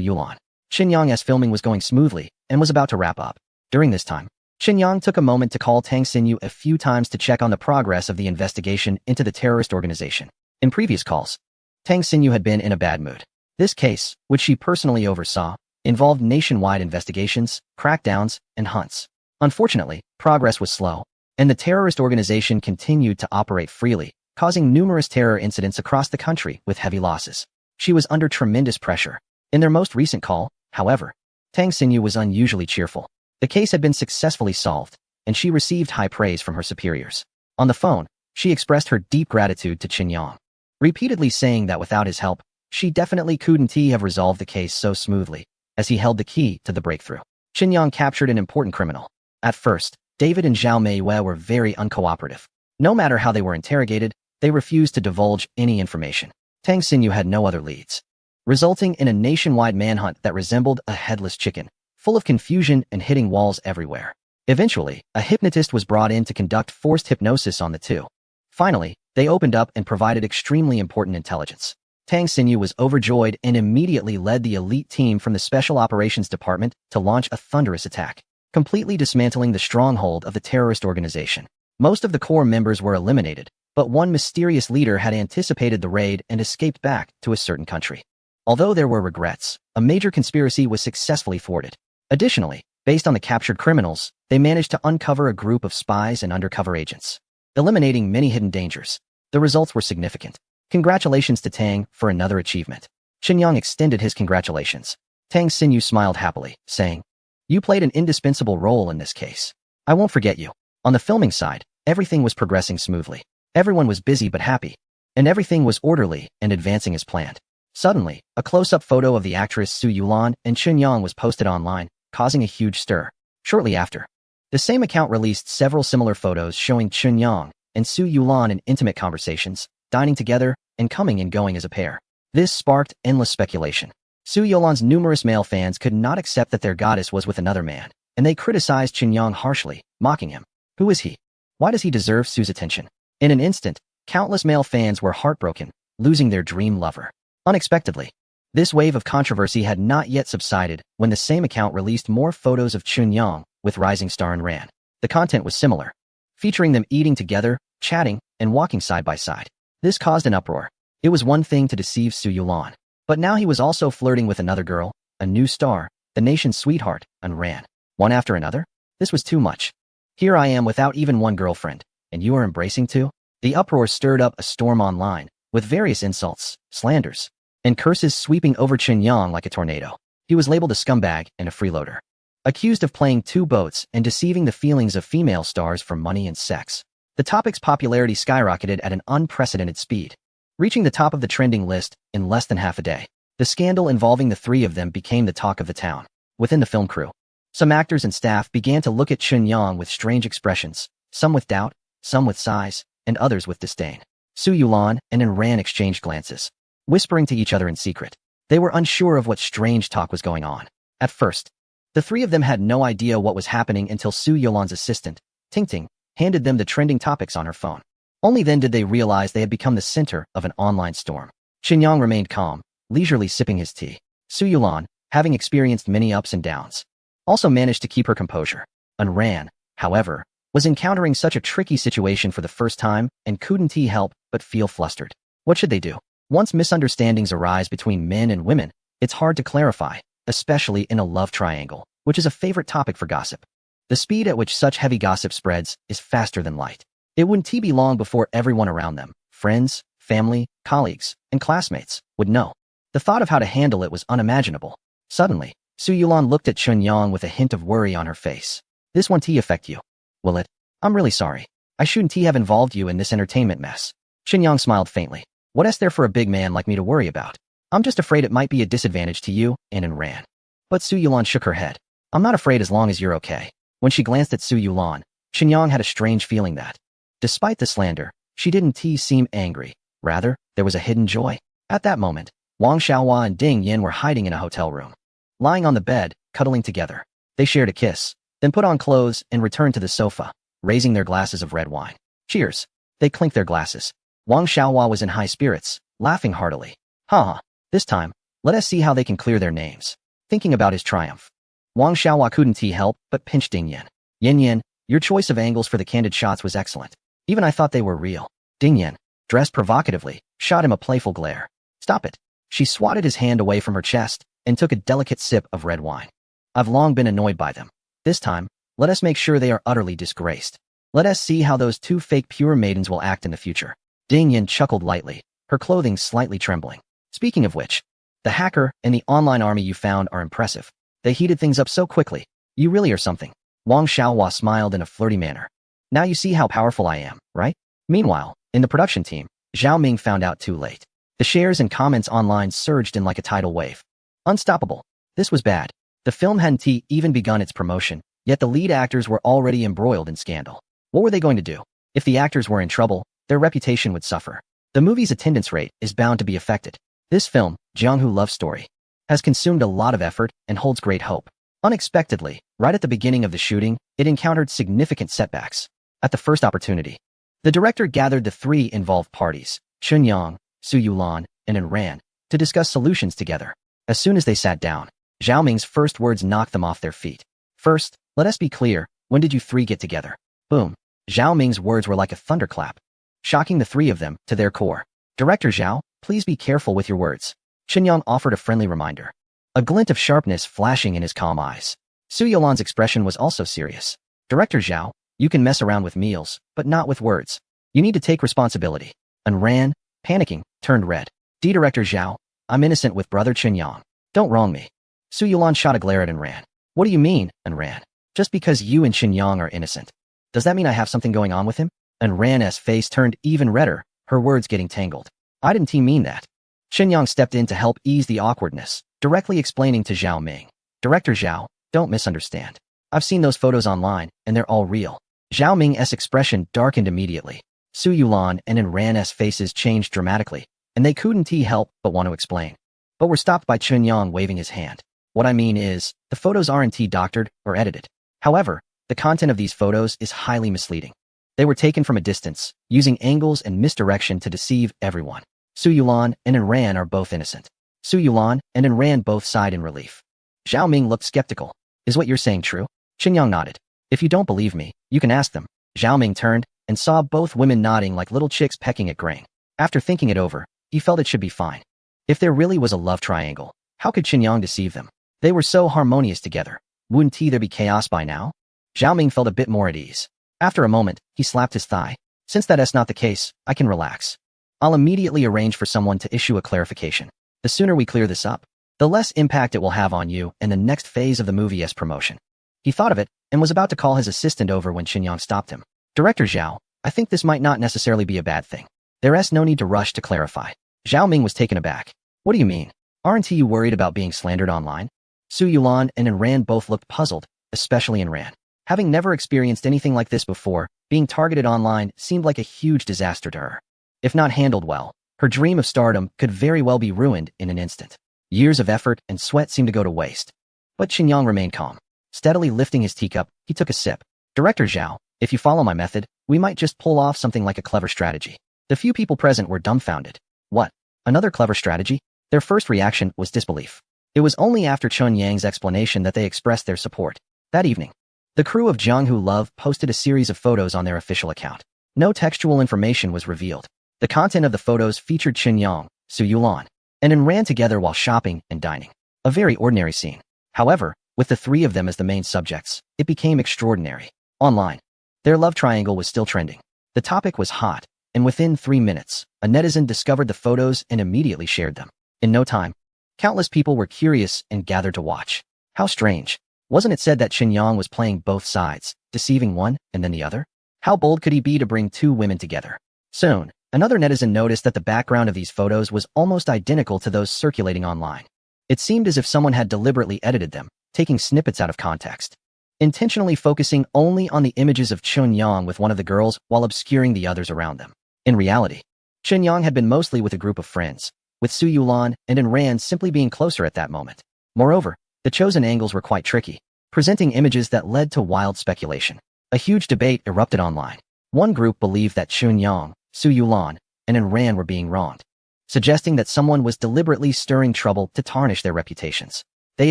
Yulan. Qin Yang's filming was going smoothly and was about to wrap up. During this time, Qin Yang took a moment to call Tang Xinyu a few times to check on the progress of the investigation into the terrorist organization. In previous calls, Tang Xinyu had been in a bad mood. This case, which she personally oversaw, involved nationwide investigations, crackdowns, and hunts. Unfortunately, progress was slow, and the terrorist organization continued to operate freely, causing numerous terror incidents across the country with heavy losses. She was under tremendous pressure. In their most recent call, however, Tang Xinyu was unusually cheerful. The case had been successfully solved, and she received high praise from her superiors. On the phone, she expressed her deep gratitude to Qin Yang, repeatedly saying that without his help, she definitely couldn't have resolved the case so smoothly, as he held the key to the breakthrough. Qin Yang captured an important criminal. At first, David and Zhao Meiyue were very uncooperative. No matter how they were interrogated, they refused to divulge any information. Tang Xinyu had no other leads, resulting in a nationwide manhunt that resembled a headless chicken, full of confusion and hitting walls everywhere. Eventually, a hypnotist was brought in to conduct forced hypnosis on the two. Finally, they opened up and provided extremely important intelligence. Tang Xinyu was overjoyed and immediately led the elite team from the Special Operations Department to launch a thunderous attack, completely dismantling the stronghold of the terrorist organization. Most of the core members were eliminated, But one mysterious leader had anticipated the raid and escaped back to a certain country. Although there were regrets, a major conspiracy was successfully thwarted. Additionally, based on the captured criminals, they managed to uncover a group of spies and undercover agents, eliminating many hidden dangers. The results were significant. Congratulations to Tang for another achievement. Qinyang extended his congratulations. Tang Xinyu smiled happily, saying, "You played an indispensable role in this case. I won't forget you." On the filming side, everything was progressing smoothly. Everyone was busy but happy, and everything was orderly and advancing as planned. Suddenly, a close-up photo of the actress Su Yulan and Qinyang was posted online, causing a huge stir. Shortly after, the same account released several similar photos showing Qinyang and Su Yulan in intimate conversations, dining together, and coming and going as a pair. This sparked endless speculation. Su Yulan's numerous male fans could not accept that their goddess was with another man, and they criticized Qinyang harshly, mocking him. Who is he? Why does he deserve Su's attention? In an instant, countless male fans were heartbroken, losing their dream lover. Unexpectedly, this wave of controversy had not yet subsided when the same account released more photos of Qinyang with rising star and Ran. The content was similar, featuring them eating together, chatting, and walking side by side. This caused an uproar. It was one thing to deceive Su Yulan, but now he was also flirting with another girl, a new star, the nation's sweetheart, and Ran. One after another? This was too much. Here I am without even one girlfriend, and you are embracing two? The uproar stirred up a storm online, with various insults, slanders, and curses sweeping over Qinyang like a tornado. He was labeled a scumbag and a freeloader, accused of playing two boats and deceiving the feelings of female stars for money and sex. The topic's popularity skyrocketed at an unprecedented speed, reaching the top of the trending list in less than half a day. The scandal involving the three of them became the talk of the town. Within the film crew, some actors and staff began to look at Qinyang with strange expressions, some with doubt, some with sighs, and others with disdain. Su Yulan and Ran exchanged glances, whispering to each other in secret. They were unsure of what strange talk was going on. At first, the three of them had no idea what was happening until Su Yulan's assistant, Tingting, handed them the trending topics on her phone. Only then did they realize they had become the center of an online storm. Qinyang remained calm, leisurely sipping his tea. Su Yulan, having experienced many ups and downs, also managed to keep her composure. Ran, however, was encountering such a tricky situation for the first time and couldn't help but feel flustered. What should they do? Once misunderstandings arise between men and women, it's hard to clarify, especially in a love triangle, which is a favorite topic for gossip. The speed at which such heavy gossip spreads is faster than light. It wouldn't be long before everyone around them, friends, family, colleagues, and classmates, would know. The thought of how to handle it was unimaginable. Suddenly, Su Yulan looked at Qinyang with a hint of worry on her face. This won't affect you, will it? I'm really sorry. I shouldn't have involved you in this entertainment mess. Qinyang smiled faintly. What is there for a big man like me to worry about? I'm just afraid it might be a disadvantage to you, and Ran. But Su Yulan shook her head. I'm not afraid as long as you're okay. When she glanced at Su Yulan, Qinyang had a strange feeling that, despite the slander, she didn't seem angry. Rather, there was a hidden joy. At that moment, Wang Xiaohua and Ding Yin were hiding in a hotel room. Lying on the bed, cuddling together. They shared a kiss, then put on clothes and returned to the sofa, raising their glasses of red wine. Cheers. They clinked their glasses. Wang Xiaohua was in high spirits, laughing heartily. Ha! This time, let us see how they can clear their names. Thinking about his triumph, Wang Xiaohua couldn't help but pinch Ding Yin. Yin, your choice of angles for the candid shots was excellent. Even I thought they were real. Ding Yin, dressed provocatively, shot him a playful glare. Stop it. She swatted his hand away from her chest and took a delicate sip of red wine. I've long been annoyed by them. This time, let us make sure they are utterly disgraced. Let us see how those two fake pure maidens will act in the future. Ding Yin chuckled lightly, her clothing slightly trembling. Speaking of which, the hacker and the online army you found are impressive. They heated things up so quickly. You really are something. Wang Xiaohua smiled in a flirty manner. Now you see how powerful I am, right? Meanwhile, in the production team, Zhao Ming found out too late. The shares and comments online surged in like a tidal wave. Unstoppable. This was bad. The film hadn't even begun its promotion, yet the lead actors were already embroiled in scandal. What were they going to do? If the actors were in trouble, their reputation would suffer. The movie's attendance rate is bound to be affected. This film, Jianghu Love Story, has consumed a lot of effort and holds great hope. Unexpectedly, right at the beginning of the shooting, it encountered significant setbacks. At the first opportunity, the director gathered the three involved parties, Qinyang, Su Yulan, and Ran, to discuss solutions together. As soon as they sat down, Zhao Ming's first words knocked them off their feet. First, let us be clear, when did you three get together? Boom. Zhao Ming's words were like a thunderclap. shocking the three of them to their core. Director Zhao, please be careful with your words. Qinyang offered a friendly reminder, a glint of sharpness flashing in his calm eyes. Su Yulan's expression was also serious. Director Zhao, you can mess around with meals, but not with words. You need to take responsibility. And Ran, panicking, turned red. Director Zhao, I'm innocent with brother Qinyang. Don't wrong me. Su Yulan shot a glare at Ran. What do you mean, Ran? Just because you and Qinyang are innocent. Does that mean I have something going on with him? Ran's face turned even redder, her words getting tangled. I didn't mean that. Qinyang stepped in to help ease the awkwardness, directly explaining to Zhao Ming. Director Zhao, don't misunderstand. I've seen those photos online, and they're all real. Zhao Ming's expression darkened immediately. Su Yulan and Ran's faces changed dramatically, and they couldn't help but want to explain. But were stopped by Qinyang waving his hand. What I mean is, the photos aren't doctored or edited. However, the content of these photos is highly misleading. They were taken from a distance, using angles and misdirection to deceive everyone. Su Yulan and Ran are both innocent. Su Yulan and Ran both sighed in relief. Zhao Ming looked skeptical. Is what you're saying true? Qinyang nodded. If you don't believe me, you can ask them. Zhao Ming turned and saw both women nodding like little chicks pecking at grain. After thinking it over, he felt it should be fine. If there really was a love triangle, how could Qinyang deceive them? They were so harmonious together. Wouldn't there be chaos by now? Zhao Ming felt a bit more at ease. After a moment, he slapped his thigh. Since that's not the case, I can relax. I'll immediately arrange for someone to issue a clarification. The sooner we clear this up, the less impact it will have on you and the next phase of the movie's promotion. He thought of it and was about to call his assistant over when Qinyang stopped him. Director Zhao, I think this might not necessarily be a bad thing. There's no need to rush to clarify. Zhao Ming was taken aback. What do you mean? Aren't you worried about being slandered online? Su Yulan and Ran both looked puzzled, especially Ran. Having never experienced anything like this before, being targeted online seemed like a huge disaster to her. If not handled well, her dream of stardom could very well be ruined in an instant. Years of effort and sweat seemed to go to waste. But Qinyang remained calm. Steadily lifting his teacup, he took a sip. Director Zhao, if you follow my method, we might just pull off something like a clever strategy. The few people present were dumbfounded. What? Another clever strategy? Their first reaction was disbelief. It was only after Chun Yang's explanation that they expressed their support. That evening, the crew of Jianghu Love posted a series of photos on their official account. No textual information was revealed. The content of the photos featured Qinyang, Su Yulan, and Ran together while shopping and dining. A very ordinary scene. However, with the three of them as the main subjects, it became extraordinary. Online, their love triangle was still trending. The topic was hot, and within 3 minutes, a netizen discovered the photos and immediately shared them. In no time, countless people were curious and gathered to watch. How strange. Wasn't it said that Qinyang was playing both sides, deceiving one and then the other? How bold could he be to bring two women together? Soon, another netizen noticed that the background of these photos was almost identical to those circulating online. It seemed as if someone had deliberately edited them, taking snippets out of context, intentionally focusing only on the images of Qinyang with one of the girls while obscuring the others around them. In reality, Qinyang had been mostly with a group of friends, with Su Yulan and Ran simply being closer at that moment. Moreover, the chosen angles were quite tricky, presenting images that led to wild speculation. A huge debate erupted online. One group believed that Qinyang, Su Yulan, and Ran were being wronged, suggesting that someone was deliberately stirring trouble to tarnish their reputations. They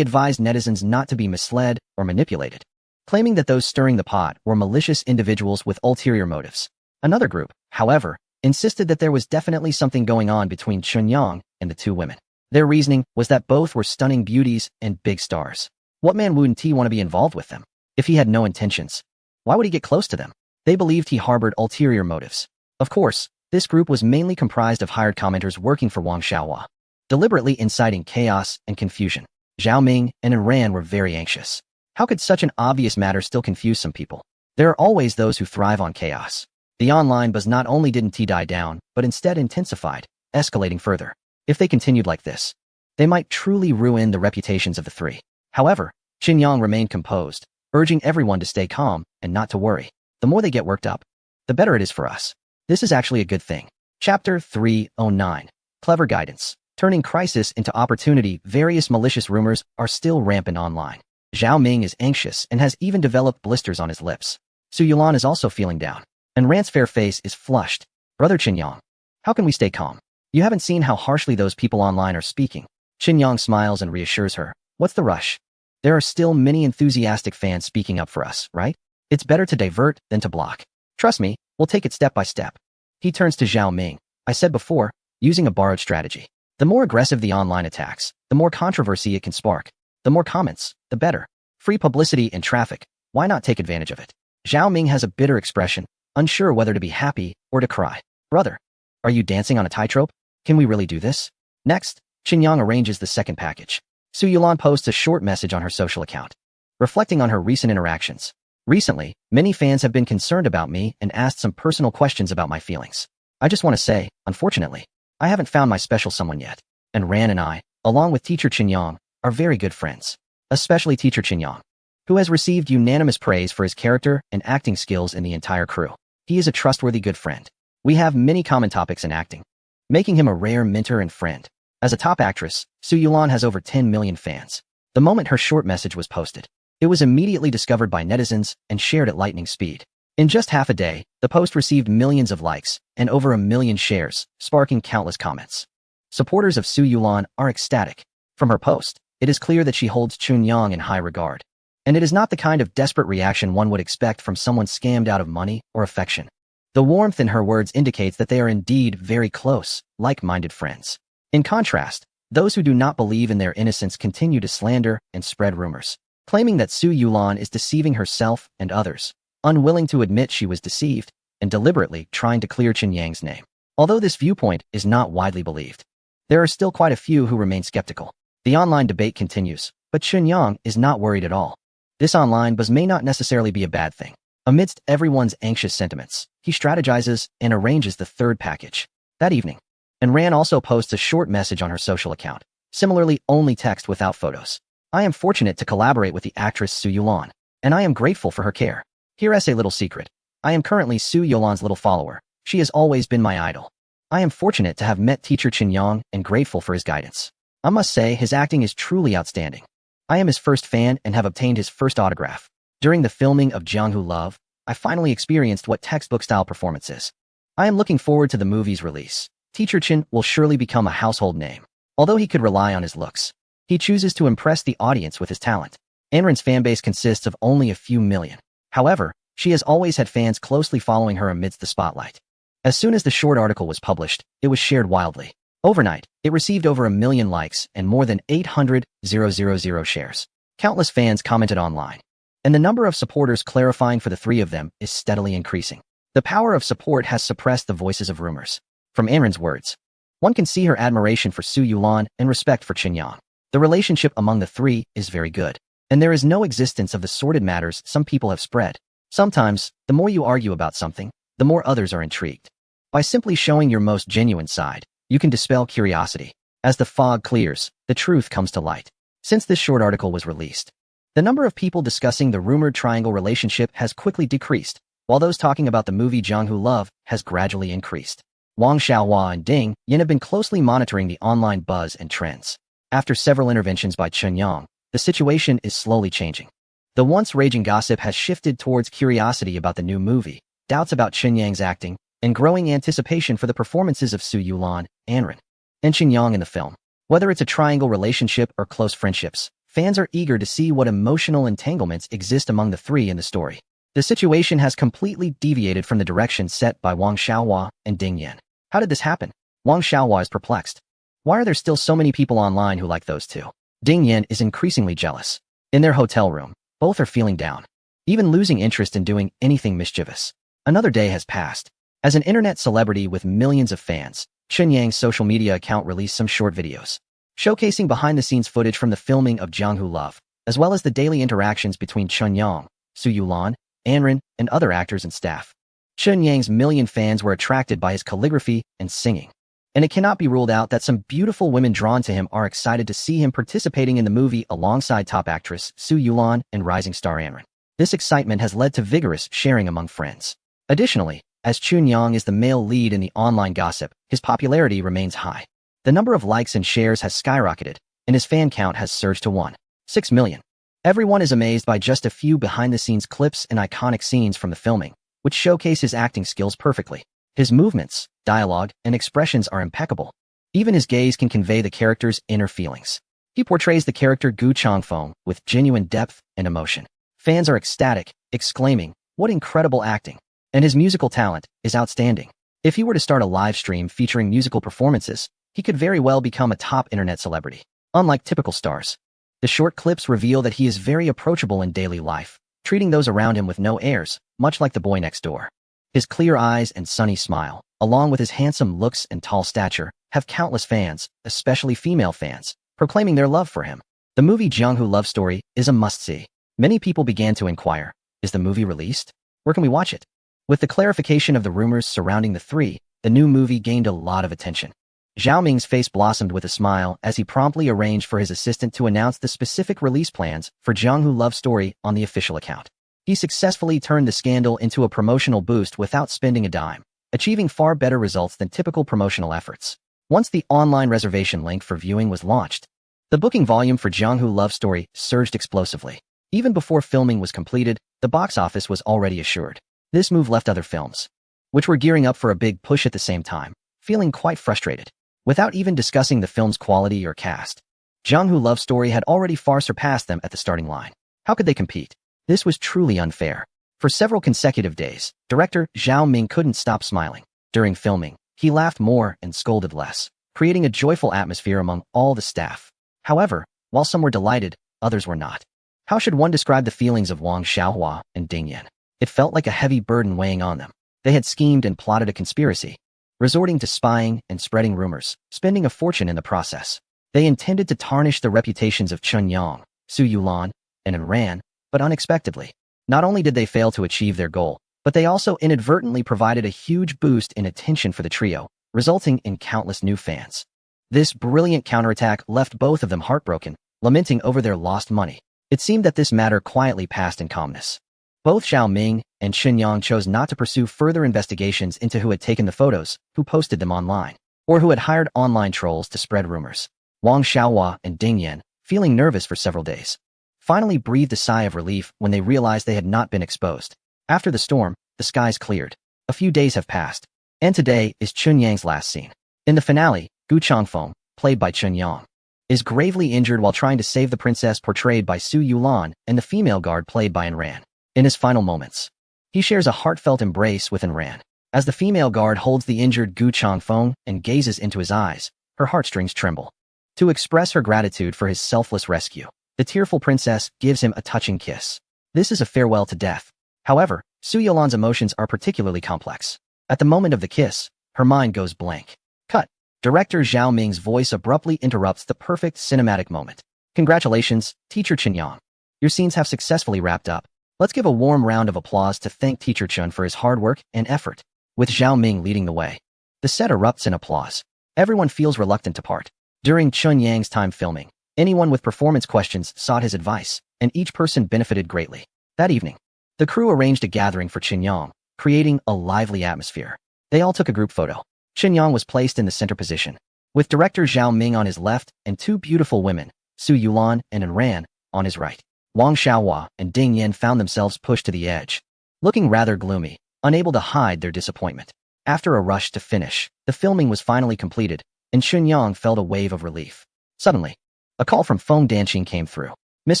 advised netizens not to be misled or manipulated, claiming that those stirring the pot were malicious individuals with ulterior motives. Another group, however, insisted that there was definitely something going on between Qinyang and the two women. Their reasoning was that both were stunning beauties and big stars. What man wouldn't he want to be involved with them? If he had no intentions, why would he get close to them? They believed he harbored ulterior motives. Of course, this group was mainly comprised of hired commenters working for Wang Xiaohua, deliberately inciting chaos and confusion. Zhao Ming and Ran were very anxious. How could such an obvious matter still confuse some people? There are always those who thrive on chaos. The online buzz not only didn't die down, but instead intensified, escalating further. If they continued like this, they might truly ruin the reputations of the three. However, Qinyang remained composed, urging everyone to stay calm and not to worry. The more they get worked up, the better it is for us. This is actually a good thing. Chapter 309. Clever Guidance. Turning crisis into opportunity, various malicious rumors are still rampant online. Zhao Ming is anxious and has even developed blisters on his lips. Su Yulan is also feeling down, and Ran's fair face is flushed. Brother Qinyang, how can we stay calm? You haven't seen how harshly those people online are speaking. Qinyang smiles and reassures her. What's the rush? There are still many enthusiastic fans speaking up for us, right? It's better to divert than to block. Trust me, we'll take it step by step. He turns to Zhao Ming. I said before, using a borrowed strategy. The more aggressive the online attacks, the more controversy it can spark. The more comments, the better. Free publicity and traffic. Why not take advantage of it? Zhao Ming has a bitter expression, unsure whether to be happy or to cry. Brother, are you dancing on a tightrope? Can we really do this? Next, Qinyang arranges the second package. Su Yulan posts a short message on her social account, reflecting on her recent interactions. Recently, many fans have been concerned about me and asked some personal questions about my feelings. I just want to say, unfortunately, I haven't found my special someone yet. And Ran and I, along with teacher Qinyang, are very good friends. Especially teacher Qinyang, who has received unanimous praise for his character and acting skills in the entire crew. He is a trustworthy good friend. We have many common topics in acting, making him a rare mentor and friend. As a top actress, Su Yulan has over 10 million fans. The moment her short message was posted, it was immediately discovered by netizens and shared at lightning speed. In just half a day, the post received millions of likes and over 1 million shares, sparking countless comments. Supporters of Su Yulan are ecstatic. From her post, it is clear that she holds Chunyang in high regard. And it is not the kind of desperate reaction one would expect from someone scammed out of money or affection. The warmth in her words indicates that they are indeed very close, like-minded friends. In contrast, those who do not believe in their innocence continue to slander and spread rumors, claiming that Su Yulan is deceiving herself and others, unwilling to admit she was deceived, and deliberately trying to clear Qinyang's name. Although this viewpoint is not widely believed, there are still quite a few who remain skeptical. The online debate continues, but Qinyang is not worried at all. This online buzz may not necessarily be a bad thing. Amidst everyone's anxious sentiments, he strategizes and arranges the third package. That evening, and Ran also posts a short message on her social account, similarly only text without photos. I am fortunate to collaborate with the actress Su Yulan, and I am grateful for her care. Here's a little secret. I am currently Su Yulan's little follower. She has always been my idol. I am fortunate to have met teacher Qinyang and grateful for his guidance. I must say his acting is truly outstanding. I am his first fan and have obtained his first autograph. During the filming of Jianghu Love, I finally experienced what textbook-style performance is. I am looking forward to the movie's release. Teacher Qin will surely become a household name. Although he could rely on his looks, he chooses to impress the audience with his talent. Anren's fanbase consists of only a few million. However, she has always had fans closely following her amidst the spotlight. As soon as the short article was published, it was shared wildly. Overnight, it received over 1 million likes and more than 800,000 shares. Countless fans commented online, and the number of supporters clarifying for the three of them is steadily increasing. The power of support has suppressed the voices of rumors. From Anren's words, one can see her admiration for Su Yulan and respect for Qinyang. The relationship among the three is very good, and there is no existence of the sordid matters some people have spread. Sometimes, the more you argue about something, the more others are intrigued. By simply showing your most genuine side, you can dispel curiosity. As the fog clears, the truth comes to light. Since this short article was released, the number of people discussing the rumored triangle relationship has quickly decreased, while those talking about the movie Jianghu Love has gradually increased. Wang Xiaohua and Ding Yan have been closely monitoring the online buzz and trends. After several interventions by Qinyang, the situation is slowly changing. The once raging gossip has shifted towards curiosity about the new movie, doubts about Qinyang's acting, and growing anticipation for the performances of Su Yulan, Anren, and Qinyang in the film. Whether it's a triangle relationship or close friendships, fans are eager to see what emotional entanglements exist among the three in the story. The situation has completely deviated from the direction set by Wang Xiaohua and Ding Yan. How did this happen? Wang Xiaohua is perplexed. Why are there still so many people online who like those two? Ding Yan is increasingly jealous. In their hotel room, both are feeling down, even losing interest in doing anything mischievous. Another day has passed. As an internet celebrity with millions of fans, Qinyang's social media account released some short videos, showcasing behind-the-scenes footage from the filming of Jianghu Love, as well as the daily interactions between Qinyang, Su Yulan, Anren, and other actors and staff. Qinyang's million fans were attracted by his calligraphy and singing, and it cannot be ruled out that some beautiful women drawn to him are excited to see him participating in the movie alongside top actress Su Yulan and rising star Anren. This excitement has led to vigorous sharing among friends. Additionally, as Qinyang is the male lead in the online gossip, his popularity remains high. The number of likes and shares has skyrocketed, and his fan count has surged to 1.6 million. Everyone is amazed by just a few behind-the-scenes clips and iconic scenes from the filming, which showcase his acting skills perfectly. His movements, dialogue, and expressions are impeccable. Even his gaze can convey the character's inner feelings. He portrays the character Gu Changfeng with genuine depth and emotion. Fans are ecstatic, exclaiming, "What incredible acting!" And his musical talent is outstanding. If he were to start a live stream featuring musical performances, he could very well become a top internet celebrity. Unlike typical stars, the short clips reveal that he is very approachable in daily life, treating those around him with no airs, much like the boy next door. His clear eyes and sunny smile, along with his handsome looks and tall stature, have countless fans, especially female fans, proclaiming their love for him. The movie Jung-Woo Love Story is a must-see. Many people began to inquire, is the movie released? Where can we watch it? With the clarification of the rumors surrounding the three, the new movie gained a lot of attention. Zhao Ming's face blossomed with a smile as he promptly arranged for his assistant to announce the specific release plans for Jung-Woo Love Story on the official account. He successfully turned the scandal into a promotional boost without spending a dime, achieving far better results than typical promotional efforts. Once the online reservation link for viewing was launched, the booking volume for Jung-Woo Love Story surged explosively. Even before filming was completed, the box office was already assured. This move left other films, which were gearing up for a big push at the same time, feeling quite frustrated. Without even discussing the film's quality or cast, Jung-Woo Love Story had already far surpassed them at the starting line. How could they compete? This was truly unfair. For several consecutive days, director Zhao Ming couldn't stop smiling. During filming, he laughed more and scolded less, creating a joyful atmosphere among all the staff. However, while some were delighted, others were not. How should one describe the feelings of Wang Xiaohua and Ding Yan? It felt like a heavy burden weighing on them. They had schemed and plotted a conspiracy, resorting to spying and spreading rumors, spending a fortune in the process. They intended to tarnish the reputations of Chun Yang, Su Yulan, and Ran, but unexpectedly, not only did they fail to achieve their goal, but they also inadvertently provided a huge boost in attention for the trio, resulting in countless new fans. This brilliant counterattack left both of them heartbroken, lamenting over their lost money. It seemed that this matter quietly passed in calmness. Both Zhao Ming and Chun Yang chose not to pursue further investigations into who had taken the photos, who posted them online, or who had hired online trolls to spread rumors. Wang Xiaohua and Ding Yan, feeling nervous for several days, finally breathed a sigh of relief when they realized they had not been exposed. After the storm, the skies cleared. A few days have passed, and today is Chun Yang's last scene. In the finale, Gu Changfeng, played by Chun Yang, is gravely injured while trying to save the princess portrayed by Su Yulan and the female guard played by Ran. In his final moments, he shares a heartfelt embrace with Ran. As the female guard holds the injured Gu Changfeng and gazes into his eyes, her heartstrings tremble. To express her gratitude for his selfless rescue, the tearful princess gives him a touching kiss. This is a farewell to death. However, Su Yulan's emotions are particularly complex. At the moment of the kiss, her mind goes blank. Cut. Director Zhao Ming's voice abruptly interrupts the perfect cinematic moment. Congratulations, Teacher Chun Yang. Your scenes have successfully wrapped up. Let's give a warm round of applause to thank Teacher Chun for his hard work and effort. With Zhao Ming leading the way, the set erupts in applause. Everyone feels reluctant to part. During Chun Yang's time filming, anyone with performance questions sought his advice, and each person benefited greatly. That evening, the crew arranged a gathering for Chun Yang, creating a lively atmosphere. They all took a group photo. Chun Yang was placed in the center position, with director Zhao Ming on his left and two beautiful women, Su Yulan and Ran, on his right. Wang Xiaohua and Ding Yan found themselves pushed to the edge, looking rather gloomy, unable to hide their disappointment. After a rush to finish, the filming was finally completed, and Chun Yang felt a wave of relief. Suddenly, a call from Feng Danqing came through. Miss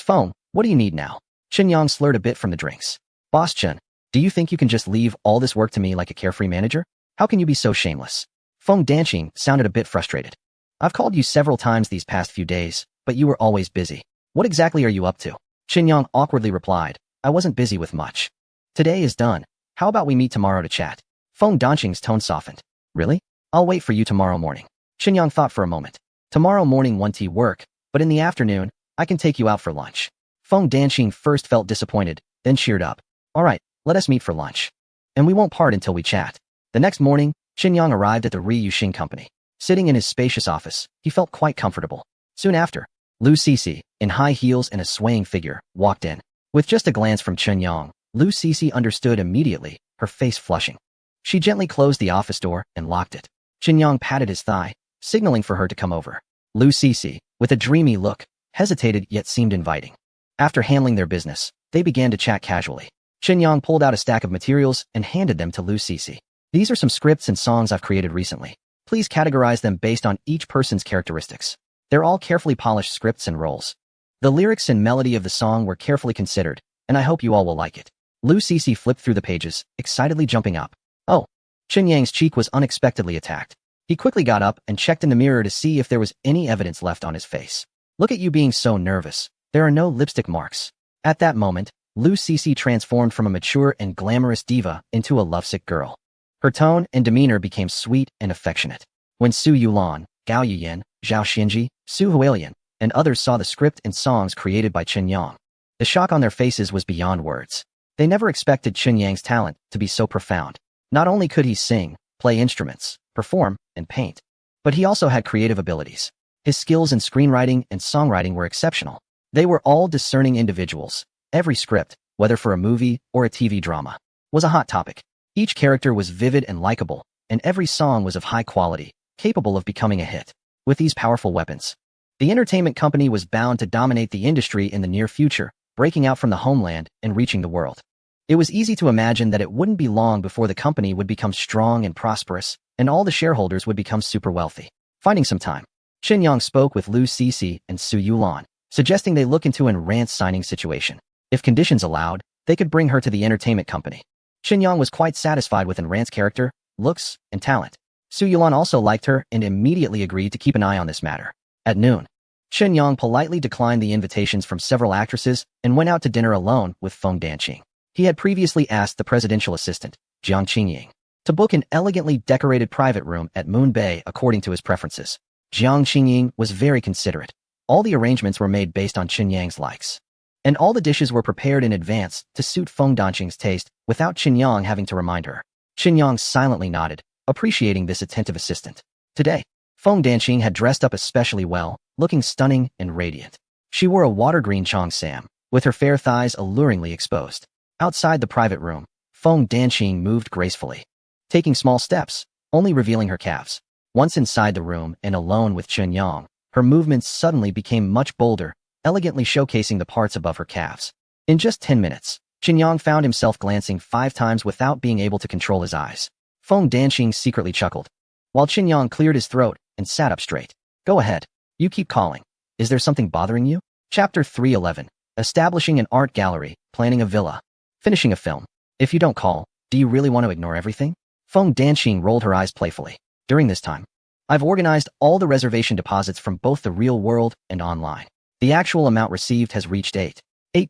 Feng, what do you need now? Chun Yang slurred a bit from the drinks. Boss Chun, do you think you can just leave all this work to me like a carefree manager? How can you be so shameless? Feng Danqing sounded a bit frustrated. I've called you several times these past few days, but you were always busy. What exactly are you up to? Chun Yang awkwardly replied, I wasn't busy with much. Today is done. How about we meet tomorrow to chat? Feng Danqing's tone softened. Really? I'll wait for you tomorrow morning. Chun Yang thought for a moment. Tomorrow morning won't work, but in the afternoon, I can take you out for lunch. Feng Danqing first felt disappointed, then cheered up. All right, let us meet for lunch. And we won't part until we chat. The next morning, Chun Yang arrived at the Ri Yuxing Company. Sitting in his spacious office, he felt quite comfortable. Soon after, Lu Cece, in high heels and a swaying figure, walked in. With just a glance from Chun Yang, Lu Cece understood immediately, her face flushing. She gently closed the office door and locked it. Chun Yang patted his thigh, signaling for her to come over. Lu Cece, with a dreamy look, hesitated yet seemed inviting. After handling their business, they began to chat casually. Chun Yang pulled out a stack of materials and handed them to Lu Cece. These are some scripts and songs I've created recently. Please categorize them based on each person's characteristics. They're all carefully polished scripts and roles. The lyrics and melody of the song were carefully considered, and I hope you all will like it. Lu Cece flipped through the pages, excitedly jumping up. Oh, Chen Yang's cheek was unexpectedly attacked. He quickly got up and checked in the mirror to see if there was any evidence left on his face. Look at you being so nervous. There are no lipstick marks. At that moment, Lu Cece transformed from a mature and glamorous diva into a lovesick girl. Her tone and demeanor became sweet and affectionate. When Su Yulan, Gao Yuyan, Zhao Xinji, Su Hualian, and others saw the script and songs created by Chen Yang, the shock on their faces was beyond words. They never expected Chen Yang's talent to be so profound. Not only could he sing, play instruments, perform, and paint, but he also had creative abilities. His skills in screenwriting and songwriting were exceptional. They were all discerning individuals. Every script, whether for a movie or a TV drama, was a hot topic. Each character was vivid and likable, and every song was of high quality, capable of becoming a hit. With these powerful weapons, the entertainment company was bound to dominate the industry in the near future, breaking out from the homeland and reaching the world. It was easy to imagine that it wouldn't be long before the company would become strong and prosperous, and all the shareholders would become super wealthy. Finding some time, Chen Yang spoke with Lu Cece and Su Yulan, suggesting they look into an Rance signing situation. If conditions allowed, they could bring her to the entertainment company. Chen Yang was quite satisfied with Rance character, looks, and talent. Su Yulan also liked her and immediately agreed to keep an eye on this matter. At noon, Chen Yang politely declined the invitations from several actresses and went out to dinner alone with Feng Danqing. He had previously asked the presidential assistant, Jiang Qingying, to book an elegantly decorated private room at Moon Bay according to his preferences. Jiang Qingying was very considerate. All the arrangements were made based on Chen Yang's likes, and all the dishes were prepared in advance to suit Feng Danqing's taste without Chen Yang having to remind her. Chen Yang silently nodded, appreciating this attentive assistant. Today, Feng Danqing had dressed up especially well, looking stunning and radiant. She wore a water-green cheongsam, with her fair thighs alluringly exposed. Outside the private room, Feng Danqing moved gracefully, taking small steps, only revealing her calves. Once inside the room and alone with Chen Yang, her movements suddenly became much bolder, elegantly showcasing the parts above her calves. In just 10 minutes, Chen Yang found himself glancing 5 times without being able to control his eyes. Feng Danqing secretly chuckled, while Chen Yang cleared his throat and sat up straight. Go ahead. You keep calling. Is there something bothering you? Chapter 311. Establishing an art gallery, planning a villa, finishing a film. If you don't call, do you really want to ignore everything? Feng Danqing rolled her eyes playfully. During this time, I've organized all the reservation deposits from both the real world and online. The actual amount received has reached 8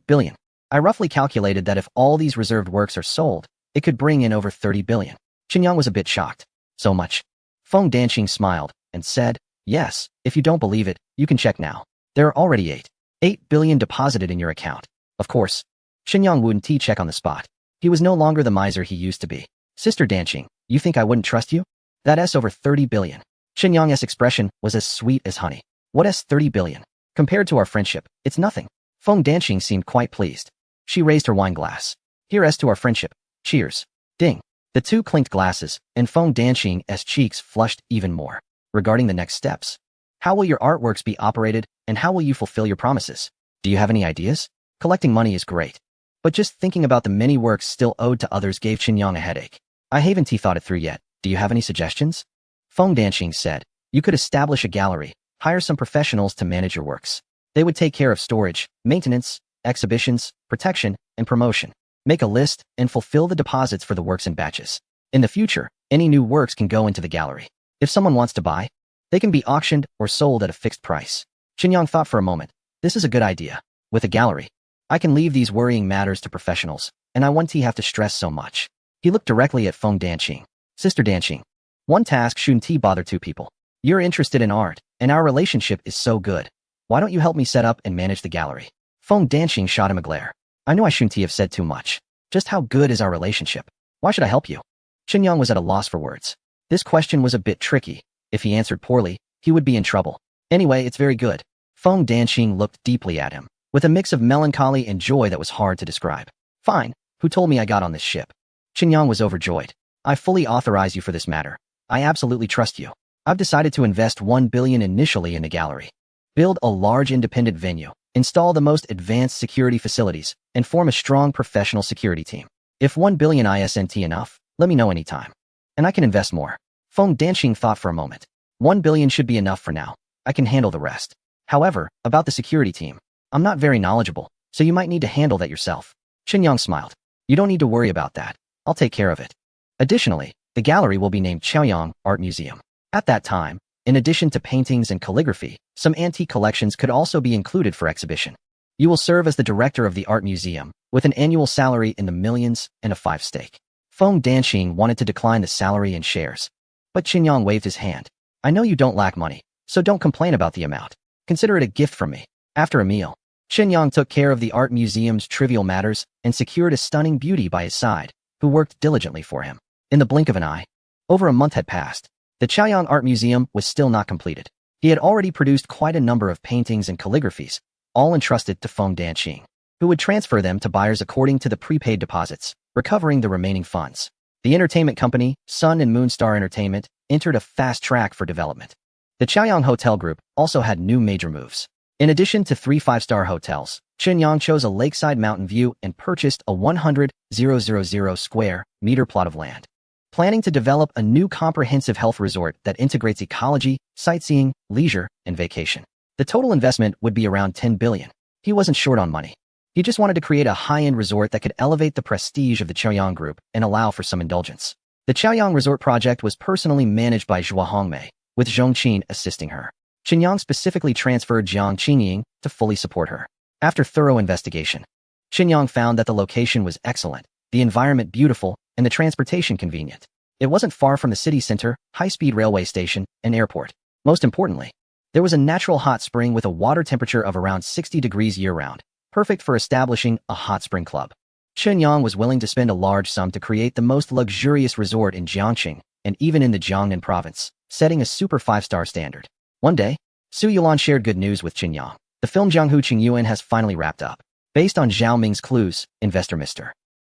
billion. I roughly calculated that if all these reserved works are sold, it could bring in over 30 billion. Chen Yang was a bit shocked. So much? Feng Danqing smiled and said, yes, if you don't believe it, you can check now. There are already 8 billion deposited in your account. Of course, Chen Yang wouldn't check on the spot. He was no longer the miser he used to be. Sister Danqing, you think I wouldn't trust you? That's over 30 billion. Chen Yang's expression was as sweet as honey. What's 30 billion? Compared to our friendship, it's nothing. Feng Danqing seemed quite pleased. She raised her wine glass. Here's to our friendship. Cheers. Ding. The two clinked glasses, and Feng Danqing's cheeks flushed even more. Regarding the next steps, how will your artworks be operated, and how will you fulfill your promises? Do you have any ideas? Collecting money is great, but just thinking about the many works still owed to others gave Chen Yang a headache. I haven't thought it through yet. Do you have any suggestions? Feng Danqing said, you could establish a gallery, hire some professionals to manage your works. They would take care of storage, maintenance, exhibitions, protection, and promotion. Make a list and fulfill the deposits for the works in batches. In the future, any new works can go into the gallery. If someone wants to buy, they can be auctioned or sold at a fixed price. Chen Yang thought for a moment. This is a good idea. With a gallery, I can leave these worrying matters to professionals, and I won't have to stress so much. He looked directly at Feng Danqing. Sister Danqing, one task shouldn't bother two people. You're interested in art, and our relationship is so good. Why don't you help me set up and manage the gallery? Feng Danqing shot him a glare. I knew I shouldn't have said too much. Just how good is our relationship? Why should I help you? Chen Yang was at a loss for words. This question was a bit tricky. If he answered poorly, he would be in trouble. Anyway, it's very good. Feng Danqing looked deeply at him, with a mix of melancholy and joy that was hard to describe. Fine. Who told me I got on this ship? Chen Yang was overjoyed. I fully authorize you for this matter. I absolutely trust you. I've decided to invest 1 billion initially in the gallery. Build a large independent venue, install the most advanced security facilities, and form a strong professional security team. If 1 billion isn't enough, let me know anytime. And I can invest more. Feng Danqing thought for a moment. 1 billion should be enough for now. I can handle the rest. However, about the security team, I'm not very knowledgeable, so you might need to handle that yourself. Chen Yang smiled. You don't need to worry about that. I'll take care of it. Additionally, The gallery will be named Chaoyang Art Museum. At that time, in addition to paintings and calligraphy, some antique collections could also be included for exhibition. You will serve as the director of the art museum, with an annual salary in the millions and a 5 stake. Feng Danqing wanted to decline the salary and shares, but Qinyang waved his hand. I know you don't lack money, so don't complain about the amount. Consider it a gift from me. After a meal, Qinyang took care of the art museum's trivial matters and secured a stunning beauty by his side, who worked diligently for him. In the blink of an eye, over a month had passed. The Chaoyang Art Museum was still not completed. He had already produced quite a number of paintings and calligraphies, all entrusted to Feng Danqing, who would transfer them to buyers according to the prepaid deposits, recovering the remaining funds. The entertainment company, Sun and Moonstar Entertainment, entered a fast track for development. The Chaoyang Hotel Group also had new major moves. In addition to 3 5-star hotels, Qinyang chose a lakeside mountain view and purchased a 100,000 square meter plot of land, planning to develop a new comprehensive health resort that integrates ecology, sightseeing, leisure, and vacation. The total investment would be around 10 billion. He wasn't short on money. He just wanted to create a high-end resort that could elevate the prestige of the Chaoyang Group and allow for some indulgence. The Chaoyang Resort project was personally managed by Zhua Hongmei, with Zhong Qin assisting her. Qinyang specifically transferred Jiang Qingying to fully support her. After thorough investigation, Qinyang found that the location was excellent, the environment beautiful, and the transportation convenient. It wasn't far from the city center, high-speed railway station, and airport. Most importantly, there was a natural hot spring with a water temperature of around 60 degrees year-round, perfect for establishing a hot spring club. Qinyang was willing to spend a large sum to create the most luxurious resort in Jiangqing, and even in the Jiangnan province, setting a super 5-star standard. One day, Su Yulan shared good news with Qinyang. The film Jianghu Qingyuan has finally wrapped up. Based on Zhao Ming's clues, investor Mr.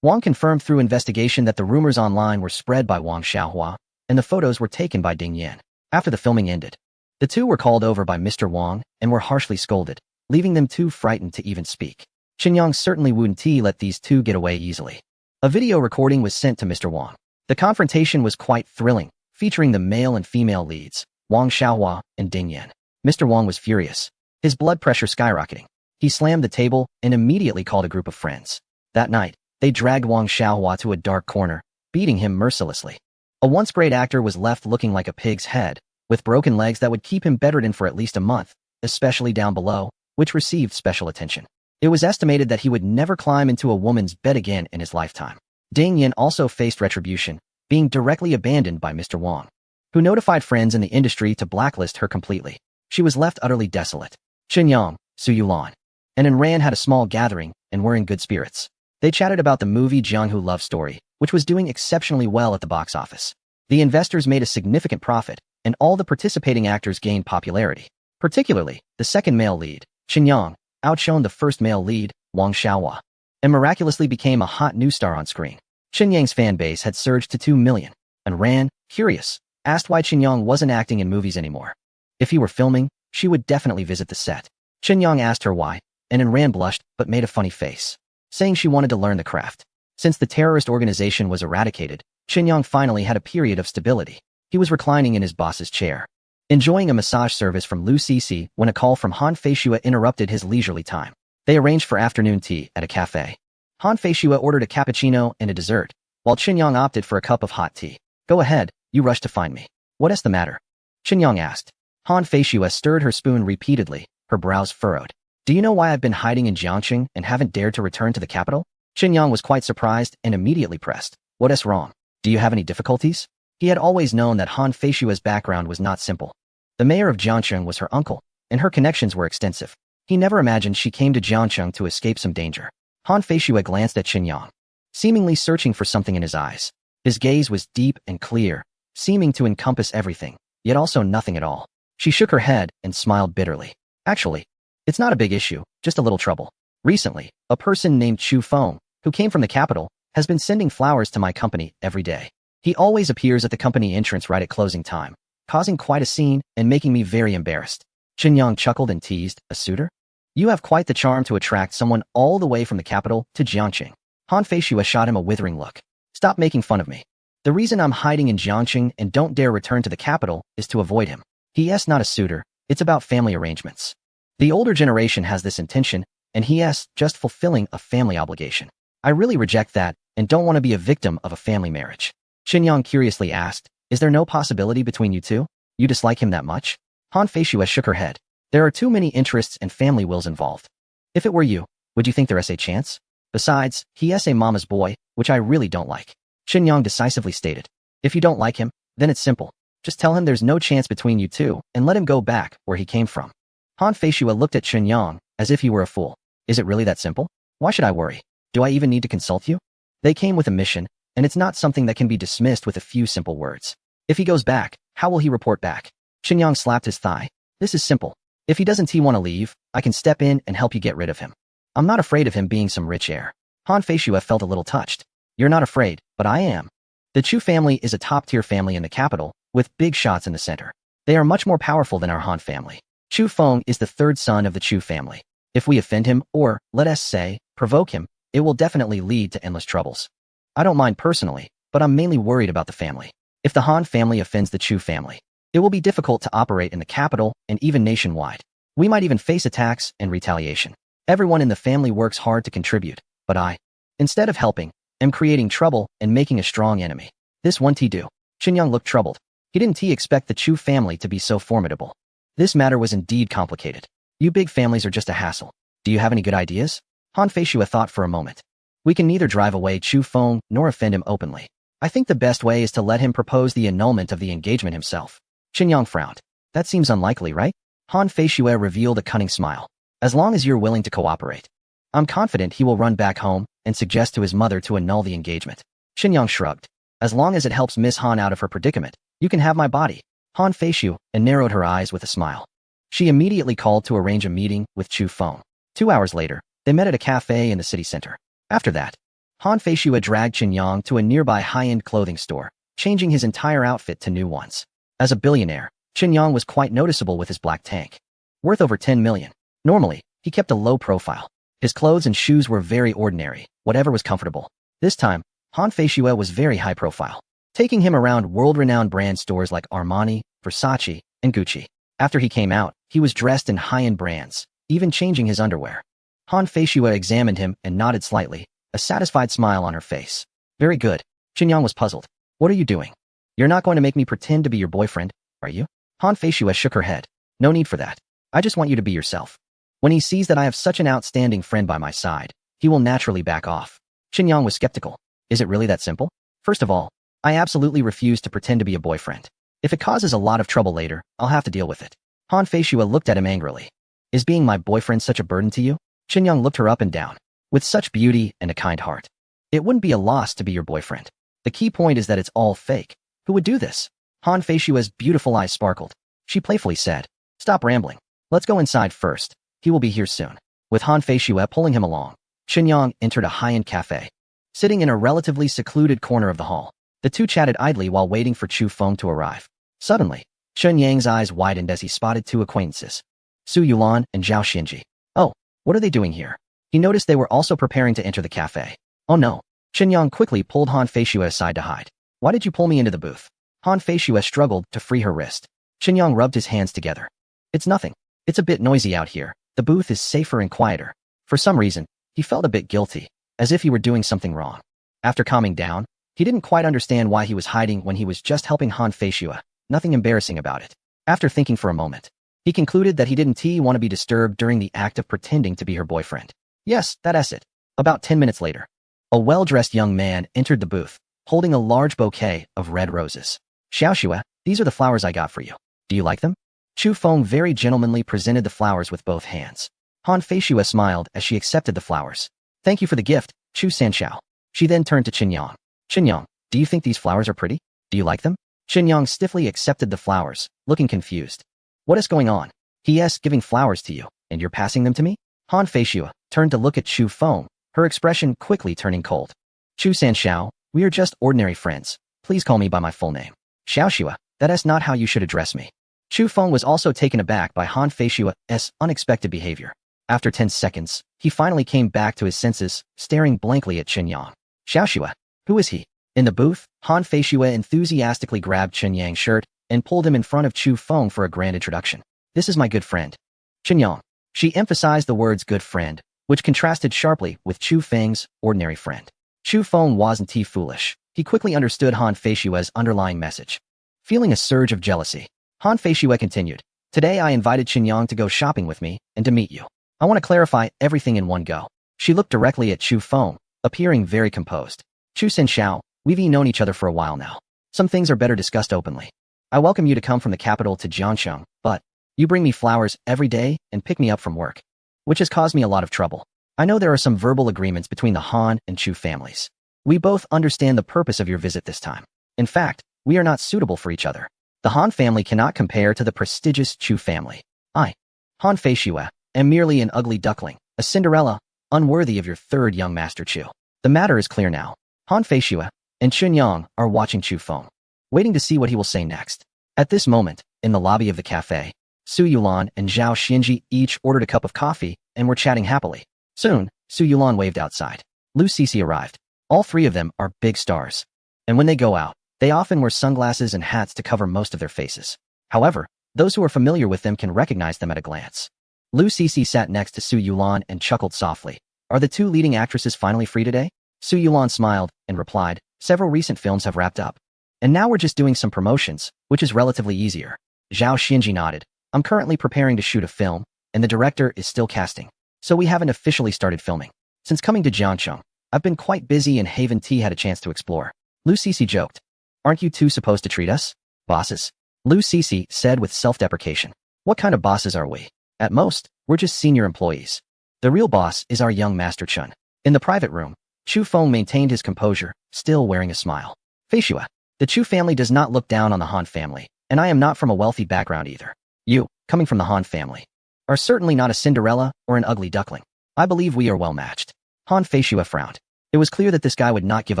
Wang confirmed through investigation that the rumors online were spread by Wang Xiaohua, and the photos were taken by Ding Yan. After the filming ended, the two were called over by Mr. Wang and were harshly scolded, leaving them too frightened to even speak. Qinyang certainly wouldn't let these two get away easily. A video recording was sent to Mr. Wang. The confrontation was quite thrilling, featuring the male and female leads, Wang Xiaohua and Ding Yan. Mr. Wang was furious, his blood pressure skyrocketing. He slammed the table and immediately called a group of friends. That night, they dragged Wang Xiaohua to a dark corner, beating him mercilessly. A once great actor was left looking like a pig's head, with broken legs that would keep him bedridden for at least a month, especially down below, which received special attention. It was estimated that he would never climb into a woman's bed again in his lifetime. Ding Yan also faced retribution, being directly abandoned by Mr. Wang, who notified friends in the industry to blacklist her completely. She was left utterly desolate. Qinyang, Su Yulan, and Enran had a small gathering and were in good spirits. They chatted about the movie Jianghu Love Story, which was doing exceptionally well at the box office. The investors made a significant profit, and all the participating actors gained popularity. Particularly, the second male lead, Qinyang, outshone the first male lead, Wang Xiaohua, and miraculously became a hot new star on screen. Qinyang's fan base had surged to 2 million, and Ran, curious, asked why Qinyang wasn't acting in movies anymore. If he were filming, she would definitely visit the set. Qinyang asked her why, and Enran blushed but made a funny face, saying she wanted to learn the craft. Since the terrorist organization was eradicated, Qinyang finally had a period of stability. He was reclining in his boss's chair, enjoying a massage service from Lu Cixi when a call from Han Feishua interrupted his leisurely time. They arranged for afternoon tea at a cafe. Han Feishua ordered a cappuccino and a dessert, while Qinyang opted for a cup of hot tea. Go ahead, you rushed to find me. What is the matter? Qinyang asked. Han Feishua stirred her spoon repeatedly, her brows furrowed. Do you know why I've been hiding in Jiangqing and haven't dared to return to the capital? Qinyang was quite surprised and immediately pressed. What is wrong? Do you have any difficulties? He had always known that Han Feishua's background was not simple. The mayor of Jiangqing was her uncle, and her connections were extensive. He never imagined she came to Jiangqing to escape some danger. Han Feishua glanced at Qinyang, seemingly searching for something in his eyes. His gaze was deep and clear, seeming to encompass everything, yet also nothing at all. She shook her head and smiled bitterly. Actually, it's not a big issue, just a little trouble. Recently, a person named Chu Feng, who came from the capital, has been sending flowers to my company every day. He always appears at the company entrance right at closing time, causing quite a scene and making me very embarrassed. Qinyang chuckled and teased, a suitor? You have quite the charm to attract someone all the way from the capital to Jiangqing. Han Feishua shot him a withering look. Stop making fun of me. The reason I'm hiding in Jiangqing and don't dare return to the capital is to avoid him. He's not a suitor, it's about family arrangements. The older generation has this intention, and he's just fulfilling a family obligation. I really reject that and don't want to be a victim of a family marriage. Qin Yang curiously asked, is there no possibility between you two? You dislike him that much? Han Feishue shook her head. There are too many interests and family wills involved. If it were you, would you think there's a chance? Besides, he is a mama's boy, which I really don't like. Qin Yang decisively stated. If you don't like him, then it's simple. Just tell him there's no chance between you two and let him go back where he came from. Han Feishue looked at Qin Yang as if he were a fool. Is it really that simple? Why should I worry? Do I even need to consult you? They came with a mission, and it's not something that can be dismissed with a few simple words. If he goes back, how will he report back? Qin Yang slapped his thigh. This is simple. If he doesn't want to leave, I can step in and help you get rid of him. I'm not afraid of him being some rich heir. Han Feishue felt a little touched. You're not afraid, but I am. The Chu family is a top-tier family in the capital, with big shots in the center. They are much more powerful than our Han family. Chu Feng is the third son of the Chu family. If we offend him, or, let us say, provoke him, it will definitely lead to endless troubles. I don't mind personally, but I'm mainly worried about the family. If the Han family offends the Chu family, it will be difficult to operate in the capital and even nationwide. We might even face attacks and retaliation. Everyone in the family works hard to contribute, but I, instead of helping, am creating trouble and making a strong enemy. This won't do. Qin Yang looked troubled. He didn't expect the Chu family to be so formidable. This matter was indeed complicated. You big families are just a hassle. Do you have any good ideas? Han Feishue thought for a moment. We can neither drive away Chu Feng nor offend him openly. I think the best way is to let him propose the annulment of the engagement himself. Qin Yang frowned. That seems unlikely, right? Han Feishue revealed a cunning smile. As long as you're willing to cooperate. I'm confident he will run back home and suggest to his mother to annul the engagement. Qin Yang shrugged. As long as it helps Miss Han out of her predicament, you can have my body. Han Feishue narrowed her eyes with a smile. She immediately called to arrange a meeting with Chu Feng. 2 hours later, they met at a cafe in the city center. After that, Han Feishue dragged Qin Yang to a nearby high-end clothing store, changing his entire outfit to new ones. As a billionaire, Qin Yang was quite noticeable with his black tank. Worth over 10 million. Normally, he kept a low profile. His clothes and shoes were very ordinary, whatever was comfortable. This time, Han Feishue was very high profile, taking him around world-renowned brand stores like Armani, Versace, and Gucci. After he came out, he was dressed in high-end brands, even changing his underwear. Han Feishue examined him and nodded slightly, a satisfied smile on her face. Very good. Qin Yang was puzzled. What are you doing? You're not going to make me pretend to be your boyfriend, are you? Han Feishue shook her head. No need for that. I just want you to be yourself. When he sees that I have such an outstanding friend by my side, he will naturally back off. Qin Yang was skeptical. Is it really that simple? First of all, I absolutely refuse to pretend to be a boyfriend. If it causes a lot of trouble later, I'll have to deal with it. Han Feishue looked at him angrily. Is being my boyfriend such a burden to you? Qin Yang looked her up and down. With such beauty and a kind heart. It wouldn't be a loss to be your boyfriend. The key point is that it's all fake. Who would do this? Han Feishue's beautiful eyes sparkled. She playfully said, stop rambling. Let's go inside first. He will be here soon. With Han Feishue pulling him along, Qin Yang entered a high-end cafe. Sitting in a relatively secluded corner of the hall, the two chatted idly while waiting for Chu Feng to arrive. Suddenly, Qin Yang's eyes widened as he spotted two acquaintances, Su Yulan and Zhao Xinji. Oh, what are they doing here? He noticed they were also preparing to enter the cafe. Oh no. Qin Yang quickly pulled Han Feishue aside to hide. Why did you pull me into the booth? Han Feishue struggled to free her wrist. Qin Yang rubbed his hands together. It's nothing. It's a bit noisy out here. The booth is safer and quieter. For some reason, he felt a bit guilty, as if he were doing something wrong. After calming down, he didn't quite understand why he was hiding when he was just helping Han Feishue. Nothing embarrassing about it. After thinking for a moment, he concluded that he didn't want to be disturbed during the act of pretending to be her boyfriend. Yes, that's it. About 10 minutes later, a well-dressed young man entered the booth, holding a large bouquet of red roses. Xiaoxue, these are the flowers I got for you. Do you like them? Chu Feng very gentlemanly presented the flowers with both hands. Han Feishue smiled as she accepted the flowers. Thank you for the gift, Chu Sanxiao. She then turned to Qin Yang. Qin Yang, do you think these flowers are pretty? Do you like them? Qin Yang stiffly accepted the flowers, looking confused. What is going on? He is giving flowers to you, and you're passing them to me? Han Feishue turned to look at Chu Feng, her expression quickly turning cold. Chu Sanxiao, we are just ordinary friends. Please call me by my full name. Xiaoxue, that is not how you should address me. Chu Feng was also taken aback by Han Feishue's unexpected behavior. After 10 seconds, he finally came back to his senses, staring blankly at Qin Yang. Xiaoxue, who is he? In the booth, Han Feishue enthusiastically grabbed Qin Yang's shirt and pulled him in front of Chu Feng for a grand introduction. This is my good friend, Qin Yang. She emphasized the words good friend, which contrasted sharply with Chu Feng's ordinary friend. Chu Feng wasn't foolish. He quickly understood Han Feishue's underlying message. Feeling a surge of jealousy, Han Feishue continued, "Today I invited Qinyang to go shopping with me and to meet you. I want to clarify everything in one go." She looked directly at Chu Feng, appearing very composed. "Chu Xiao, we've known each other for a while now. Some things are better discussed openly. I welcome you to come from the capital to Jiangsheng, but you bring me flowers every day and pick me up from work, which has caused me a lot of trouble. I know there are some verbal agreements between the Han and Chu families. We both understand the purpose of your visit this time. In fact, we are not suitable for each other. The Han family cannot compare to the prestigious Chu family. I, Han Feishue, am merely an ugly duckling, a Cinderella, unworthy of your third young master Chu. The matter is clear now." Han Feishue and Qinyang are watching Chu Feng, waiting to see what he will say next. At this moment, in the lobby of the cafe, Su Yulan and Zhao Xinji each ordered a cup of coffee and were chatting happily. Soon, Su Yulan waved outside. Lu Cixi arrived. All three of them are big stars. And when they go out, they often wear sunglasses and hats to cover most of their faces. However, those who are familiar with them can recognize them at a glance. Lu Cixi sat next to Su Yulan and chuckled softly. "Are the two leading actresses finally free today?" Su Yulan smiled and replied, "Several recent films have wrapped up. And now we're just doing some promotions, which is relatively easier." Zhao Xinji nodded. "I'm currently preparing to shoot a film, and the director is still casting. So we haven't officially started filming. Since coming to Jiangcheng, I've been quite busy and haven't had a chance to explore." Lu Cixi joked. "Aren't you two supposed to treat us bosses?" Lu Cixi said with self-deprecation. "What kind of bosses are we? At most, we're just senior employees. The real boss is our young Master Chun." In the private room, Chu Feng maintained his composure, still wearing a smile. "Feishue, the Chu family does not look down on the Han family, and I am not from a wealthy background either. You, coming from the Han family, are certainly not a Cinderella or an ugly duckling. I believe we are well matched." Han Feishue frowned. It was clear that this guy would not give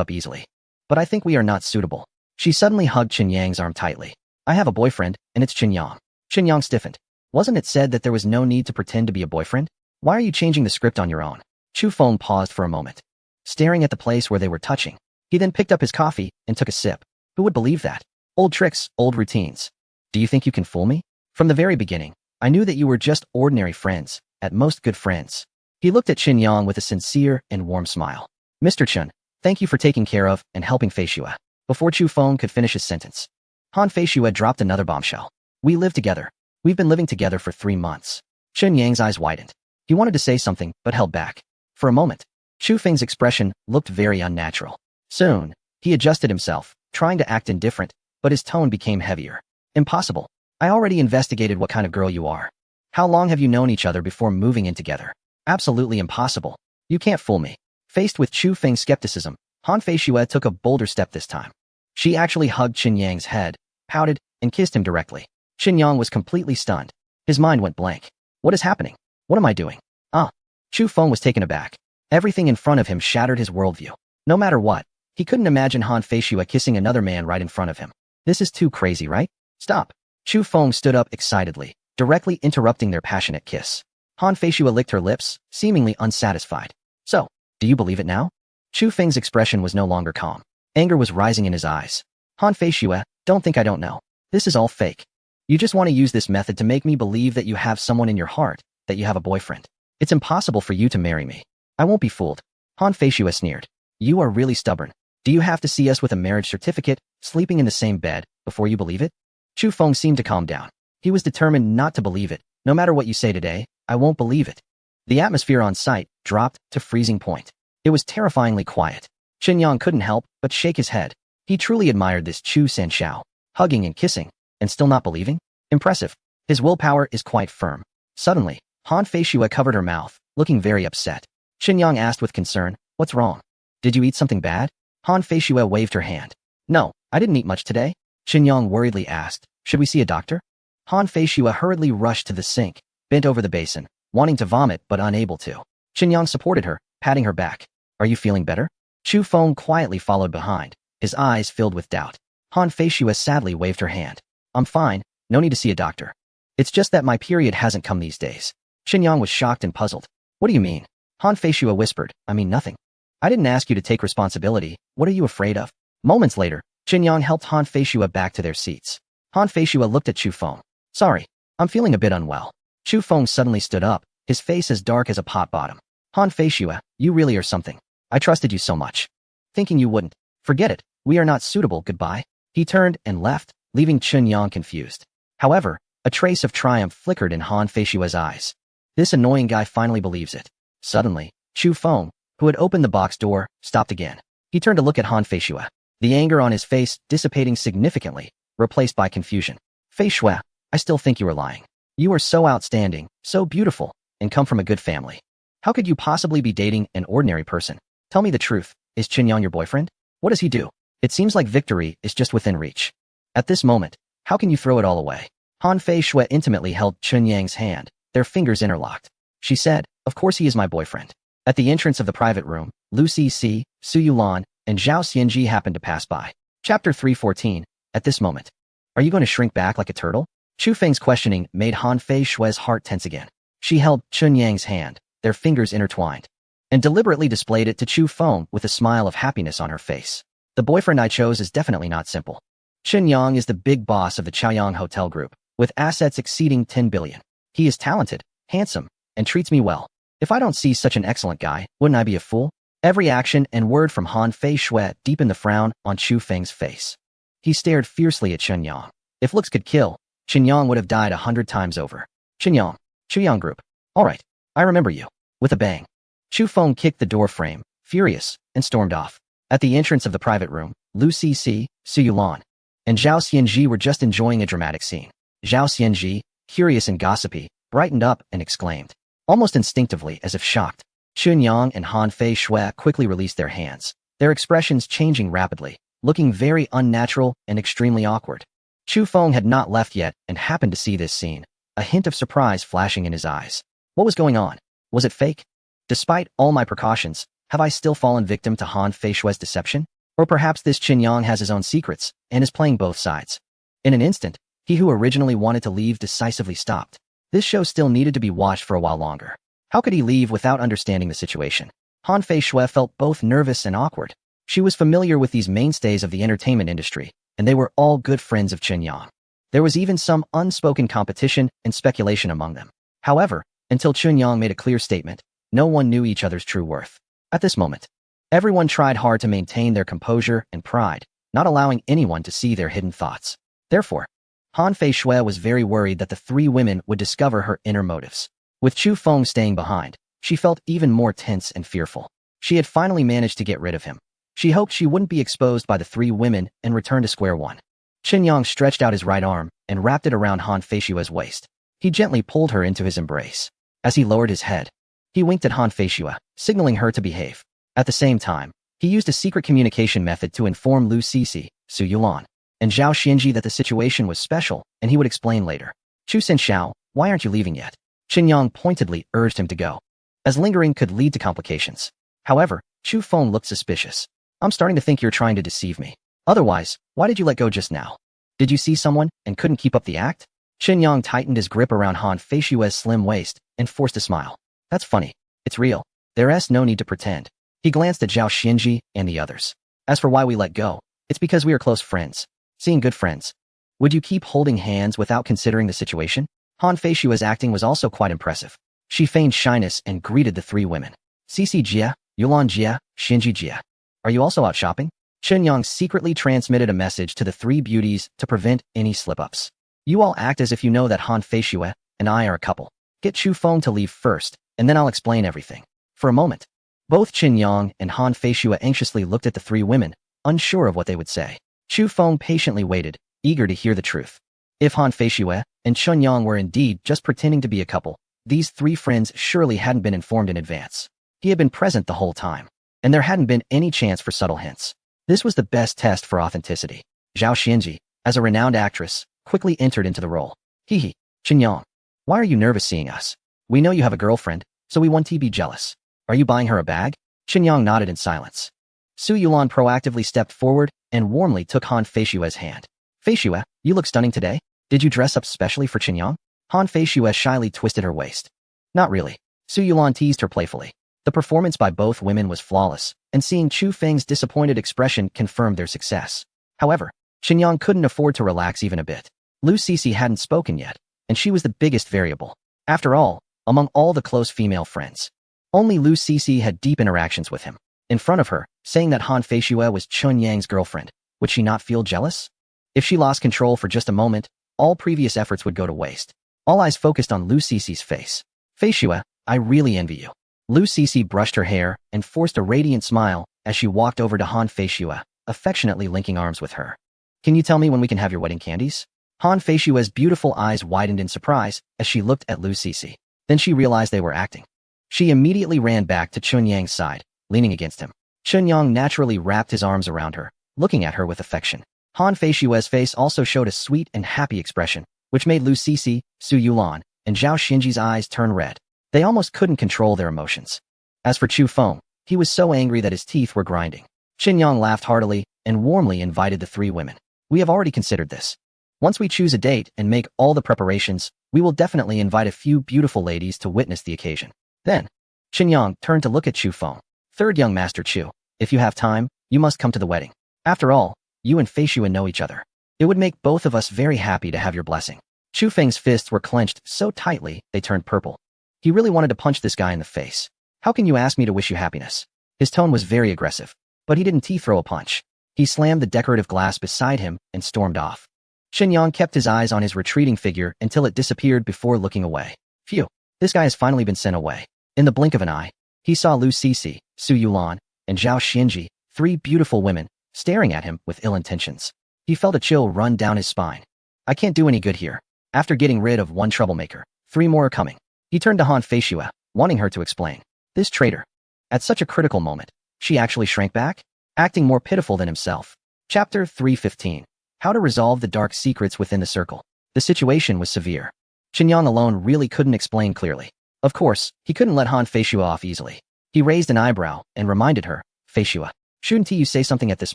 up easily. "But I think we are not suitable." She suddenly hugged Qinyang's arm tightly. "I have a boyfriend, and it's Qinyang." Qinyang stiffened. "Wasn't it said that there was no need to pretend to be a boyfriend? Why are you changing the script on your own?" Chu Feng paused for a moment, staring at the place where they were touching. He then picked up his coffee and took a sip. "Who would believe that? Old tricks, old routines. Do you think you can fool me? From the very beginning, I knew that you were just ordinary friends, at most good friends." He looked at Qinyang with a sincere and warm smile. "Mr. Chun, thank you for taking care of and helping Feishue." Before Chu Feng could finish his sentence, Han Feishue dropped another bombshell. "We live together. We've been living together for 3 months." Qinyang's eyes widened. He wanted to say something, but held back. For a moment, Chu Feng's expression looked very unnatural. Soon, he adjusted himself, trying to act indifferent, but his tone became heavier. "Impossible. I already investigated what kind of girl you are. How long have you known each other before moving in together? Absolutely impossible. You can't fool me." Faced with Chu Feng's skepticism, Han Feishue took a bolder step this time. She actually hugged Qinyang's head, pouted, and kissed him directly. Qinyang was completely stunned. His mind went blank. What is happening? What am I doing? Ah. Chu Feng was taken aback. Everything in front of him shattered his worldview. No matter what, he couldn't imagine Han Feishue kissing another man right in front of him. This is too crazy, right? Stop. Chu Feng stood up excitedly, directly interrupting their passionate kiss. Han Feishue licked her lips, seemingly unsatisfied. "So, do you believe it now?" Chu Feng's expression was no longer calm. Anger was rising in his eyes. "Han Feishue, don't think I don't know. This is all fake. You just want to use this method to make me believe that you have someone in your heart, that you have a boyfriend. It's impossible for you to marry me. I won't be fooled." Han Feishue sneered. "You are really stubborn. Do you have to see us with a marriage certificate, sleeping in the same bed, before you believe it?" Chu Feng seemed to calm down. He was determined not to believe it. "No matter what you say today, I won't believe it." The atmosphere on site dropped to freezing point. It was terrifyingly quiet. Qinyang couldn't help but shake his head. He truly admired this Chu Sanxiao, hugging and kissing, and still not believing? Impressive. His willpower is quite firm. Suddenly, Han Feishue covered her mouth, looking very upset. Qinyang asked with concern, "What's wrong? Did you eat something bad?" Han Feishue waved her hand. "No, I didn't eat much today." Qinyang worriedly asked, "Should we see a doctor?" Han Feishue hurriedly rushed to the sink, bent over the basin, wanting to vomit but unable to. Qinyang supported her, patting her back. "Are you feeling better?" Chu Feng quietly followed behind, his eyes filled with doubt. Han Feishue sadly waved her hand. "I'm fine, no need to see a doctor. It's just that my period hasn't come these days." Qinyang was shocked and puzzled. "What do you mean?" Han Feishue whispered, "I mean nothing. I didn't ask you to take responsibility. What are you afraid of?" Moments later, Qinyang helped Han Feishue back to their seats. Han Feishue looked at Chu Feng. "Sorry, I'm feeling a bit unwell." Chu Feng suddenly stood up, his face as dark as a pot bottom. "Han Feishue, you really are something. I trusted you so much. Thinking you wouldn't. Forget it. We are not suitable, goodbye. He turned and left, leaving Chun Yang confused. However, a trace of triumph flickered in Han Feishua's eyes. This annoying guy finally believes it. Suddenly, Chu Feng, who had opened the box door, stopped again. He turned to look at Han Feishua, the anger on his face dissipating significantly, replaced by confusion. Feishua, I still think you are lying. You are so outstanding, so beautiful, and come from a good family. How could you possibly be dating an ordinary person? Tell me the truth, is Chun Yang your boyfriend? What does he do? It seems like victory is just within reach. At this moment, how can you throw it all away? Han Feishua intimately held Chun Yang's hand, their fingers interlocked. She said, of course he is my boyfriend. At the entrance of the private room, Lu Cixi, Su Yulan, and Zhao Xianji happened to pass by. Chapter 314. At this moment. Are you going to shrink back like a turtle? Chu Feng's questioning made Han Feishua's heart tense again. She held Chun Yang's hand, their fingers intertwined, and deliberately displayed it to Chu Feng with a smile of happiness on her face. The boyfriend I chose is definitely not simple. Chun Yang is the big boss of the Chaoyang Hotel Group, with assets exceeding 10 billion. He is talented, handsome, and treats me well. If I don't see such an excellent guy, wouldn't I be a fool? Every action and word from Han Feishua deepened the frown on Chu Feng's face. He stared fiercely at Chun Yang. If looks could kill, Chun Yang would have died 100 times over. Chun Yang, Chaoyang Group. All right, I remember you. With a bang, Chu Feng kicked the door frame, furious, and stormed off. At the entrance of the private room, Lu Cixi, Su Yulan, and Zhao Xianji were just enjoying a dramatic scene. Zhao Xianji, curious and gossipy, brightened up and exclaimed, almost instinctively as if shocked. Chun Yang and Han Feishua quickly released their hands, their expressions changing rapidly, looking very unnatural and extremely awkward. Chu Feng had not left yet and happened to see this scene, a hint of surprise flashing in his eyes. What was going on? Was it fake? Despite all my precautions, have I still fallen victim to Han Feishua's deception? Or perhaps this Chun Yang has his own secrets and is playing both sides. In an instant, he who originally wanted to leave decisively stopped. This show still needed to be watched for a while longer. How could he leave without understanding the situation? Han Feishua felt both nervous and awkward. She was familiar with these mainstays of the entertainment industry, and they were all good friends of Chun Yang. There was even some unspoken competition and speculation among them. However, until Chun Yang made a clear statement, no one knew each other's true worth. At this moment, everyone tried hard to maintain their composure and pride, not allowing anyone to see their hidden thoughts. Therefore, Han Feishua was very worried that the three women would discover her inner motives. With Chu Feng staying behind, she felt even more tense and fearful. She had finally managed to get rid of him. She hoped she wouldn't be exposed by the three women and return to square one. Chun Yang stretched out his right arm and wrapped it around Han Feishua's waist. He gently pulled her into his embrace. As he lowered his head, he winked at Han Feishua, signaling her to behave. At the same time, he used a secret communication method to inform Lu Cixi, Su Yulan, and Zhao Xianji that the situation was special, and he would explain later. Chu Senshao, why aren't you leaving yet? Chun Yang pointedly urged him to go, as lingering could lead to complications. However, Chu Feng looked suspicious. I'm starting to think you're trying to deceive me. Otherwise, why did you let go just now? Did you see someone and couldn't keep up the act? Chun Yang tightened his grip around Han Feishua's slim waist and forced a smile. That's funny. It's real. There's no need to pretend. He glanced at Zhao Xianji and the others. As for why we let go, it's because we are close friends. Seeing good friends. Would you keep holding hands without considering the situation? Han Feishua's acting was also quite impressive. She feigned shyness and greeted the three women. Cixi Jia, Yulan Jia, Xianji Jia. Are you also out shopping? Chun Yang secretly transmitted a message to the three beauties to prevent any slip-ups. You all act as if you know that Han Feishua and I are a couple. Get Chu Feng to leave first, and then I'll explain everything. For a moment, both Chun Yang and Han Feishua anxiously looked at the three women, unsure of what they would say. Chu Feng patiently waited, eager to hear the truth. If Han Feishua and Chun Yang were indeed just pretending to be a couple, these three friends surely hadn't been informed in advance. He had been present the whole time, and there hadn't been any chance for subtle hints. This was the best test for authenticity. Zhao Xianji, as a renowned actress, quickly entered into the role. Hee, Chun Yang, why are you nervous seeing us? We know you have a girlfriend, so we won't be jealous. Are you buying her a bag? Chun Yang nodded in silence. Su Yulan proactively stepped forward and warmly took Han Feishua's hand. Feishua, you look stunning today. Did you dress up specially for Chun Yang? Han Feishua shyly twisted her waist. Not really. Su Yulan teased her playfully. The performance by both women was flawless, and seeing Chu Feng's disappointed expression confirmed their success. However, Chun Yang couldn't afford to relax even a bit. Lu Cixi hadn't spoken yet, and she was the biggest variable. After all, among all the close female friends, only Lu Cixi had deep interactions with him. in front of her, saying that Han Feishue was Chun Yang's girlfriend. Would she not feel jealous? If she lost control for just a moment, all previous efforts would go to waste. All eyes focused on Lu Cici's face. Feishue, I really envy you. Lu Cici brushed her hair and forced a radiant smile as she walked over to Han Feishue, affectionately linking arms with her. Can you tell me when we can have your wedding candies? Han Feishue's beautiful eyes widened in surprise as she looked at Lu Cici. Then she realized they were acting. She immediately ran back to Chun Yang's side, leaning against him. Chun Yang naturally wrapped his arms around her, looking at her with affection. Han Feishue's face also showed a sweet and happy expression, which made Lu Cici, Su Yulan, and Zhao Xinji's eyes turn red. They almost couldn't control their emotions. As for Chu Feng, he was so angry that his teeth were grinding. Qin Yang laughed heartily and warmly invited the three women. We have already considered this. Once we choose a date and make all the preparations, we will definitely invite a few beautiful ladies to witness the occasion. Then, Qin Yang turned to look at Chu Feng. Third young Master Chu, if you have time, you must come to the wedding. After all, you and Feishue know each other. It would make both of us very happy to have your blessing. Chu Feng's fists were clenched so tightly they turned purple. He really wanted to punch this guy in the face. How can you ask me to wish you happiness? His tone was very aggressive, but he didn't throw a punch. He slammed the decorative glass beside him and stormed off. Qin Yang kept his eyes on his retreating figure until it disappeared before looking away. Phew, this guy has finally been sent away. In the blink of an eye, he saw Lu Cici, Su Yulan, and Zhao Xinji, three beautiful women, staring at him with ill intentions. He felt a chill run down his spine. I can't do any good here. After getting rid of one troublemaker, three more are coming. He turned to Han Feishue, wanting her to explain. This traitor. At such a critical moment, she actually shrank back, acting more pitiful than himself. Chapter 315. How to resolve the dark secrets within the circle. The situation was severe. Qin Yang alone really couldn't explain clearly. Of course, he couldn't let Han Feishue off easily. He raised an eyebrow and reminded her, Feishue, shouldn't you say something at this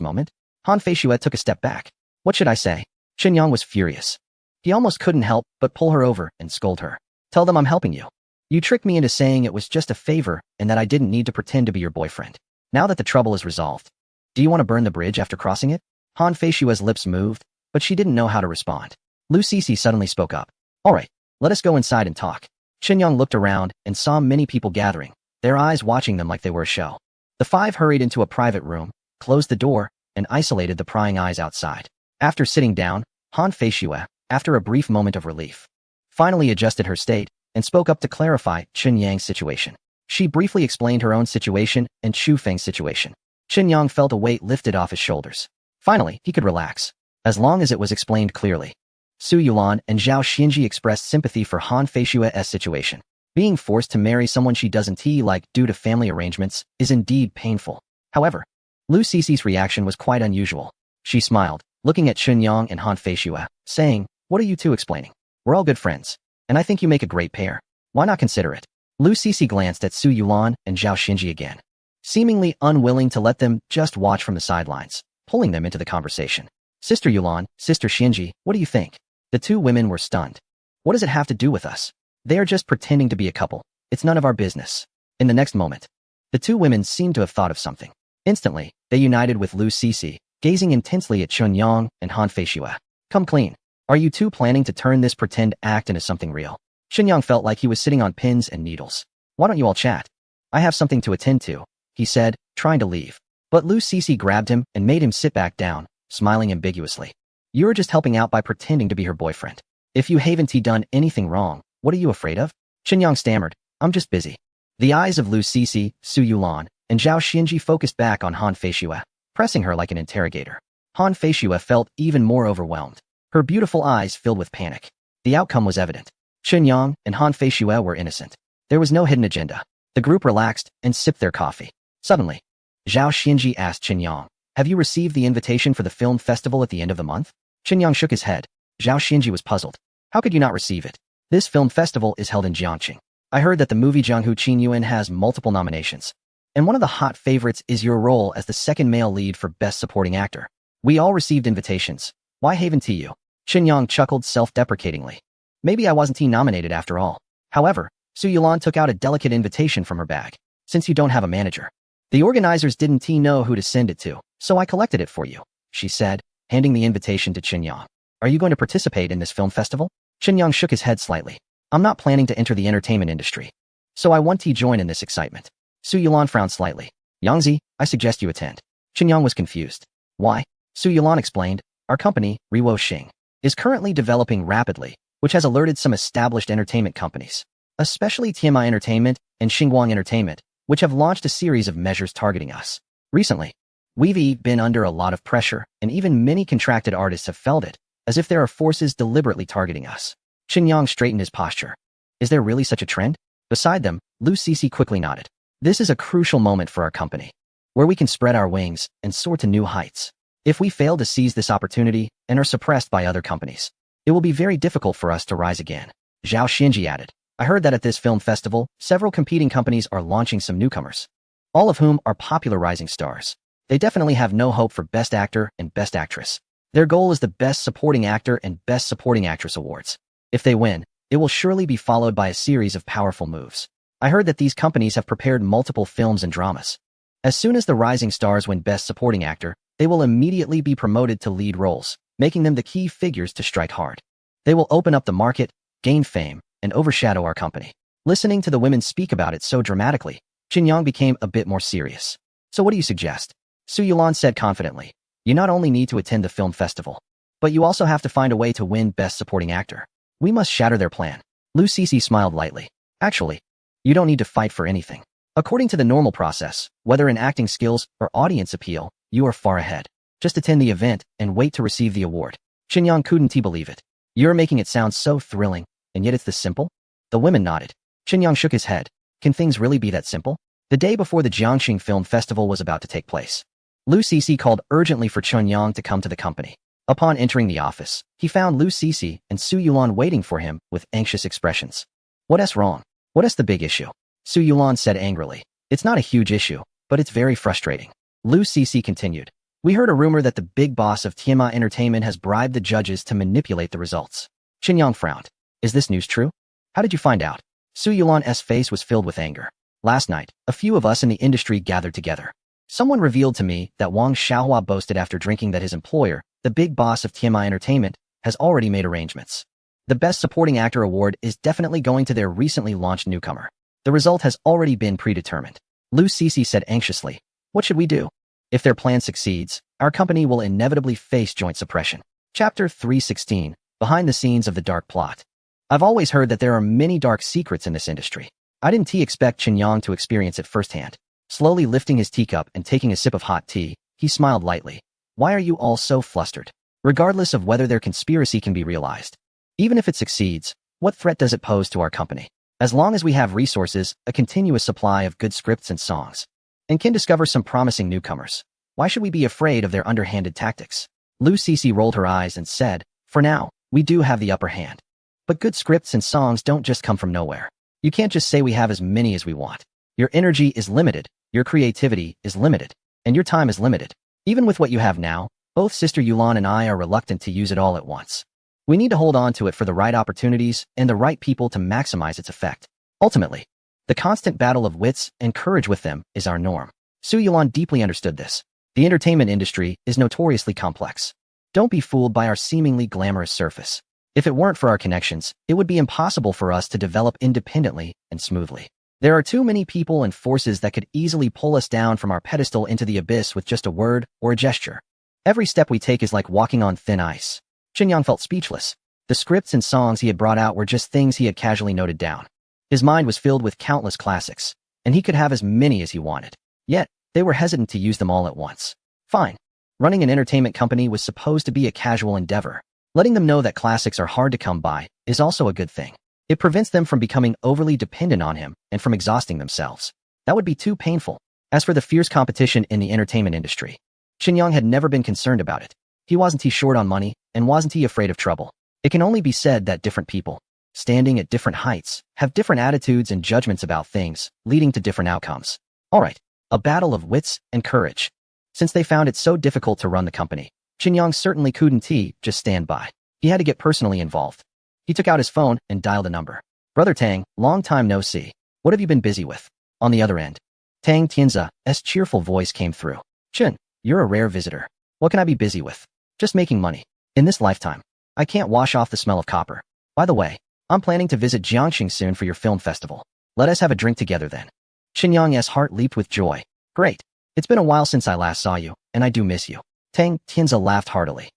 moment? Han Feishue took a step back. What should I say? Qin Yang was furious. He almost couldn't help but pull her over and scold her. Tell them I'm helping you. You tricked me into saying it was just a favor and that I didn't need to pretend to be your boyfriend. Now that the trouble is resolved, do you want to burn the bridge after crossing it? Han Feishue's lips moved, but she didn't know how to respond. Lu Cici suddenly spoke up. All right, let us go inside and talk. Qin Yang looked around and saw many people gathering, their eyes watching them like they were a show. The five hurried into a private room, closed the door, and isolated the prying eyes outside. After sitting down, Han Feishue, after a brief moment of relief, finally adjusted her state and spoke up to clarify Qin Yang's situation. She briefly explained her own situation and Chu Feng's situation. Qin Yang felt a weight lifted off his shoulders. Finally, he could relax, as long as it was explained clearly. Su Yulan and Zhao Xinji expressed sympathy for Han Feishue's situation. Being forced to marry someone she doesn't like due to family arrangements is indeed painful. However, Lu Cici's reaction was quite unusual. She smiled, looking at Qin Yang and Han Feishue, saying, what are you two explaining? We're all good friends, and I think you make a great pair. Why not consider it? Lu Cici glanced at Su Yulan and Zhao Xinji again, seemingly unwilling to let them just watch from the sidelines, pulling them into the conversation. Sister Yulan, Sister Xinji, what do you think? The two women were stunned. What does it have to do with us? They are just pretending to be a couple. It's none of our business. In the next moment, the two women seemed to have thought of something. Instantly, they united with Lu Cici, gazing intensely at Chun Yang and Han Feishue. Come clean. Are you two planning to turn this pretend act into something real? Qin Yang felt like he was sitting on pins and needles. Why don't you all chat? I have something to attend to, he said, trying to leave. But Lu Cici grabbed him and made him sit back down, smiling ambiguously. You're just helping out by pretending to be her boyfriend. If you haven't done anything wrong, what are you afraid of? Qin Yang stammered, I'm just busy. The eyes of Lu Cici, Su Yulan, and Zhao Xinji focused back on Han Feishue, pressing her like an interrogator. Han Feishue felt even more overwhelmed. Her beautiful eyes filled with panic. The outcome was evident. Qin Yang and Han Feishue were innocent. There was no hidden agenda. The group relaxed and sipped their coffee. Suddenly, Zhao Xinji asked Qin Yang, have you received the invitation for the film festival at the end of the month? Qin Yang shook his head. Zhao Xinji was puzzled. How could you not receive it? This film festival is held in Jiangqing. I heard that the movie Jianghu Qin Yuan has multiple nominations, and one of the hot favorites is your role as the second male lead for Best Supporting Actor. We all received invitations. Why haven't you? Qin Yang chuckled self-deprecatingly. Maybe I wasn't nominated after all. However, Su Yulan took out a delicate invitation from her bag. Since you don't have a manager, the organizers didn't know who to send it to, so I collected it for you, she said, handing the invitation to Qin Yang. Are you going to participate in this film festival? Qin Yang shook his head slightly. I'm not planning to enter the entertainment industry, so I want to join in this excitement. Su Yulan frowned slightly. Yangzi, I suggest you attend. Qinyang was confused. Why? Su Yulan explained, our company, Riwo Xing, is currently developing rapidly, which has alerted some established entertainment companies, especially TMI Entertainment and Xinguang Entertainment, which have launched a series of measures targeting us. Recently, we've been under a lot of pressure, and even many contracted artists have felt it, as if there are forces deliberately targeting us. Qinyang straightened his posture. Is there really such a trend? Beside them, Lu Cece quickly nodded. This is a crucial moment for our company, where we can spread our wings and soar to new heights. If we fail to seize this opportunity and are suppressed by other companies, it will be very difficult for us to rise again. Zhao Xinji added, I heard that at this film festival, several competing companies are launching some newcomers, all of whom are popular rising stars. They definitely have no hope for Best Actor and Best Actress. Their goal is the Best Supporting Actor and Best Supporting Actress awards. If they win, it will surely be followed by a series of powerful moves. I heard that these companies have prepared multiple films and dramas. As soon as the rising stars win Best Supporting Actor, they will immediately be promoted to lead roles, making them the key figures to strike hard. They will open up the market, gain fame, and overshadow our company. Listening to the women speak about it so dramatically, Qinyang became a bit more serious. So what do you suggest? Su Yulan said confidently. You not only need to attend the film festival, but you also have to find a way to win Best Supporting Actor. We must shatter their plan. Lu Cece smiled lightly. Actually, you don't need to fight for anything. According to the normal process, whether in acting skills or audience appeal, you are far ahead. Just attend the event and wait to receive the award. Qinyang couldn't believe it. You're making it sound so thrilling, and yet it's this simple? The women nodded. Qinyang shook his head. Can things really be that simple? The day before the Jiangxing Film Festival was about to take place, Lu Cece called urgently for Qinyang to come to the company. Upon entering the office, he found Lu Cece and Su Yulan waiting for him with anxious expressions. What's wrong? What's the big issue? Su Yulan said angrily. It's not a huge issue, but it's very frustrating. Lu Cece continued. We heard a rumor that the big boss of TMI Entertainment has bribed the judges to manipulate the results. Qinyang frowned. Is this news true? How did you find out? Su Yulan's face was filled with anger. Last night, a few of us in the industry gathered together. Someone revealed to me that Wang Xiaohua boasted after drinking that his employer, the big boss of TMI Entertainment, has already made arrangements. The Best Supporting Actor award is definitely going to their recently launched newcomer. The result has already been predetermined. Lu Cece said anxiously. What should we do? If their plan succeeds, our company will inevitably face joint suppression. Chapter 316, Behind the Scenes of the Dark Plot. I've always heard that there are many dark secrets in this industry. I didn't expect Qinyang to experience it firsthand. Slowly lifting his teacup and taking a sip of hot tea, he smiled lightly. Why are you all so flustered? Regardless of whether their conspiracy can be realized, even if it succeeds, what threat does it pose to our company? As long as we have resources, a continuous supply of good scripts and songs, and can discover some promising newcomers, why should we be afraid of their underhanded tactics? Lu Cece rolled her eyes and said, for now, we do have the upper hand. But good scripts and songs don't just come from nowhere. You can't just say we have as many as we want. Your energy is limited, your creativity is limited, and your time is limited. Even with what you have now, both Sister Yulan and I are reluctant to use it all at once. We need to hold on to it for the right opportunities and the right people to maximize its effect. Ultimately, the constant battle of wits and courage with them is our norm. Su Yulan deeply understood this. The entertainment industry is notoriously complex. Don't be fooled by our seemingly glamorous surface. If it weren't for our connections, it would be impossible for us to develop independently and smoothly. There are too many people and forces that could easily pull us down from our pedestal into the abyss with just a word or a gesture. Every step we take is like walking on thin ice. Qinyang felt speechless. The scripts and songs he had brought out were just things he had casually noted down. His mind was filled with countless classics, and he could have as many as he wanted. Yet, they were hesitant to use them all at once. Fine. Running an entertainment company was supposed to be a casual endeavor. Letting them know that classics are hard to come by is also a good thing. It prevents them from becoming overly dependent on him and from exhausting themselves. That would be too painful. As for the fierce competition in the entertainment industry, Qinyang had never been concerned about it. He wasn't short on money, and wasn't afraid of trouble. It can only be said that different people, standing at different heights, have different attitudes and judgments about things, leading to different outcomes. Alright, a battle of wits and courage. Since they found it so difficult to run the company, Qinyang certainly couldn't just stand by. He had to get personally involved. He took out his phone and dialed a number. Brother Tang, long time no see. What have you been busy with? On the other end, Tang Tianza's cheerful voice came through. Chun, you're a rare visitor. What can I be busy with? Just making money. In this lifetime, I can't wash off the smell of copper. By the way, I'm planning to visit Jiangxing soon for your film festival. Let us have a drink together then. Qinyang's heart leaped with joy. Great. It's been a while since I last saw you, and I do miss you. Tang Tianzi laughed heartily.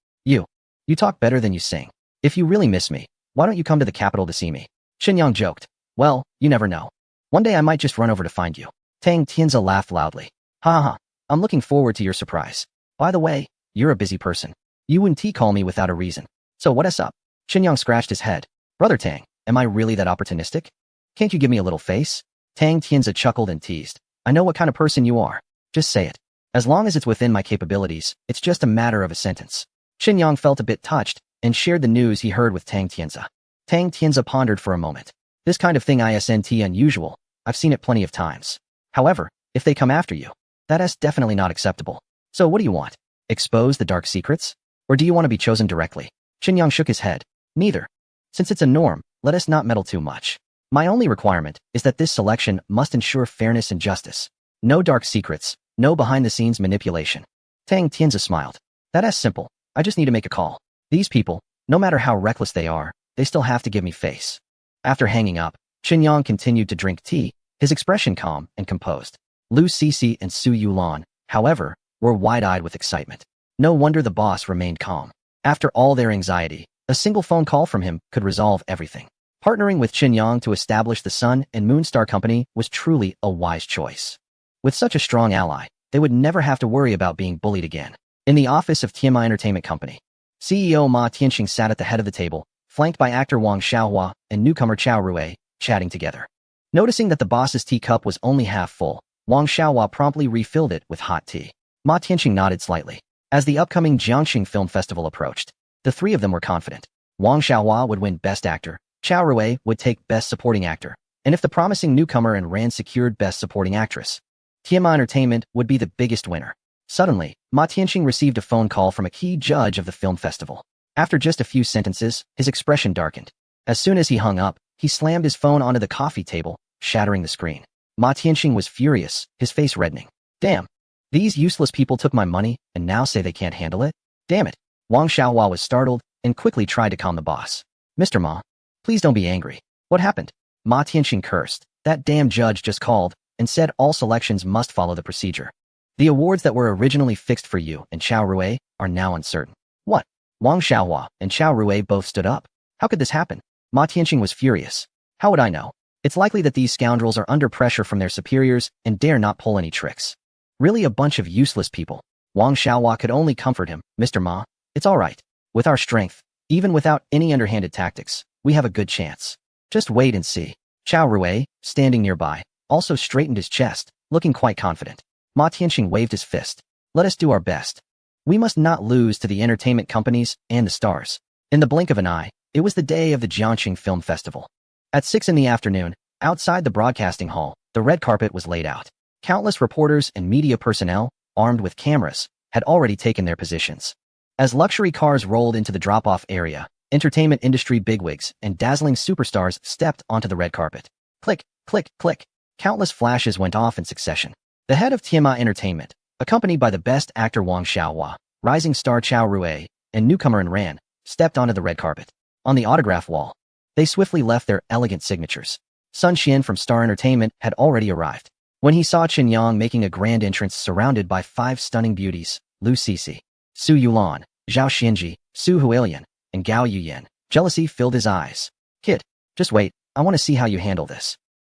You talk better than you sing. If you really miss me, why don't you come to the capital to see me? Xinyang joked. Well, you never know. One day I might just run over to find you. Tang Tianzi laughed loudly. Ha ha, I'm looking forward to your surprise. By the way, you're a busy person. You wouldn't call me without a reason. So what's up? Xinyang scratched his head. Brother Tang, am I really that opportunistic? Can't you give me a little face? Tang Tianzi chuckled and teased. I know what kind of person you are. Just say it. As long as it's within my capabilities, it's just a matter of a sentence. Xinyang felt a bit touched and shared the news he heard with Tang Tianzi. Tang Tianzi pondered for a moment. This kind of thing isn't unusual. I've seen it plenty of times. However, if they come after you, that's definitely not acceptable. So what do you want? Expose the dark secrets? Or do you want to be chosen directly? Xinyang shook his head. Neither. Since it's a norm, let us not meddle too much. My only requirement is that this selection must ensure fairness and justice. No dark secrets, no behind-the-scenes manipulation. Tang Tianzi smiled. That's simple. I just need to make a call. These people, no matter how reckless they are, they still have to give me face. After hanging up, Xinyang continued to drink tea, his expression calm and composed. Lu Cixi and Su Yulan, however, were wide-eyed with excitement. No wonder the boss remained calm. After all their anxiety, a single phone call from him could resolve everything. Partnering with Xinyang to establish the Sun and Moon Star Company was truly a wise choice. With such a strong ally, they would never have to worry about being bullied again. In the office of Tianma Entertainment Company, CEO Ma Tianxing sat at the head of the table, flanked by actor Wang Xiaohua and newcomer Chao Rui, chatting together. Noticing that the boss's teacup was only half full, Wang Xiaohua promptly refilled it with hot tea. Ma Tianxing nodded slightly. As the upcoming Jiangxing Film Festival approached, the three of them were confident. Wang Xiaohua would win Best Actor, Chao Rui would take Best Supporting Actor, and if the promising newcomer and Ran secured Best Supporting Actress, Tianma Entertainment would be the biggest winner. Suddenly, Ma Tianxing received a phone call from a key judge of the film festival. After just a few sentences, his expression darkened. As soon as he hung up, he slammed his phone onto the coffee table, shattering the screen. Ma Tianxing was furious, his face reddening. Damn! These useless people took my money and now say they can't handle it? Damn it! Wang Xiaohua was startled and quickly tried to calm the boss. Mr. Ma, please don't be angry. What happened? Ma Tianxing cursed. That damn judge just called and said all selections must follow the procedure. The awards that were originally fixed for you and Chao Rui are now uncertain. What? Wang Xiaohua and Chao Rui both stood up. How could this happen? Ma Tianxing was furious. How would I know? It's likely that these scoundrels are under pressure from their superiors and dare not pull any tricks. Really a bunch of useless people. Wang Xiaohua could only comfort him. Mr. Ma, it's all right. With our strength, even without any underhanded tactics, we have a good chance. Just wait and see. Chao Rui, standing nearby, also straightened his chest, looking quite confident. Ma Tianxing waved his fist. Let us do our best. We must not lose to the entertainment companies and the stars. In the blink of an eye, it was the day of the Jiangxing Film Festival. At 6 p.m, outside the broadcasting hall, the red carpet was laid out. Countless reporters and media personnel, armed with cameras, had already taken their positions. As luxury cars rolled into the drop-off area, entertainment industry bigwigs and dazzling superstars stepped onto the red carpet. Click, click, click. Countless flashes went off in succession. The head of Tianma Entertainment, accompanied by the best actor Wang Xiaohua, rising star Chao Rui, and newcomer Ran, stepped onto the red carpet. On the autograph wall, they swiftly left their elegant signatures. Sun Xian from Star Entertainment had already arrived. When he saw Xinyang making a grand entrance surrounded by 5 stunning beauties, Lu Cixi, Su Yulan, Zhao Xianji, Su Huilian, and Gao Yuyan, jealousy filled his eyes. Kid, just wait, I want to see how you handle this.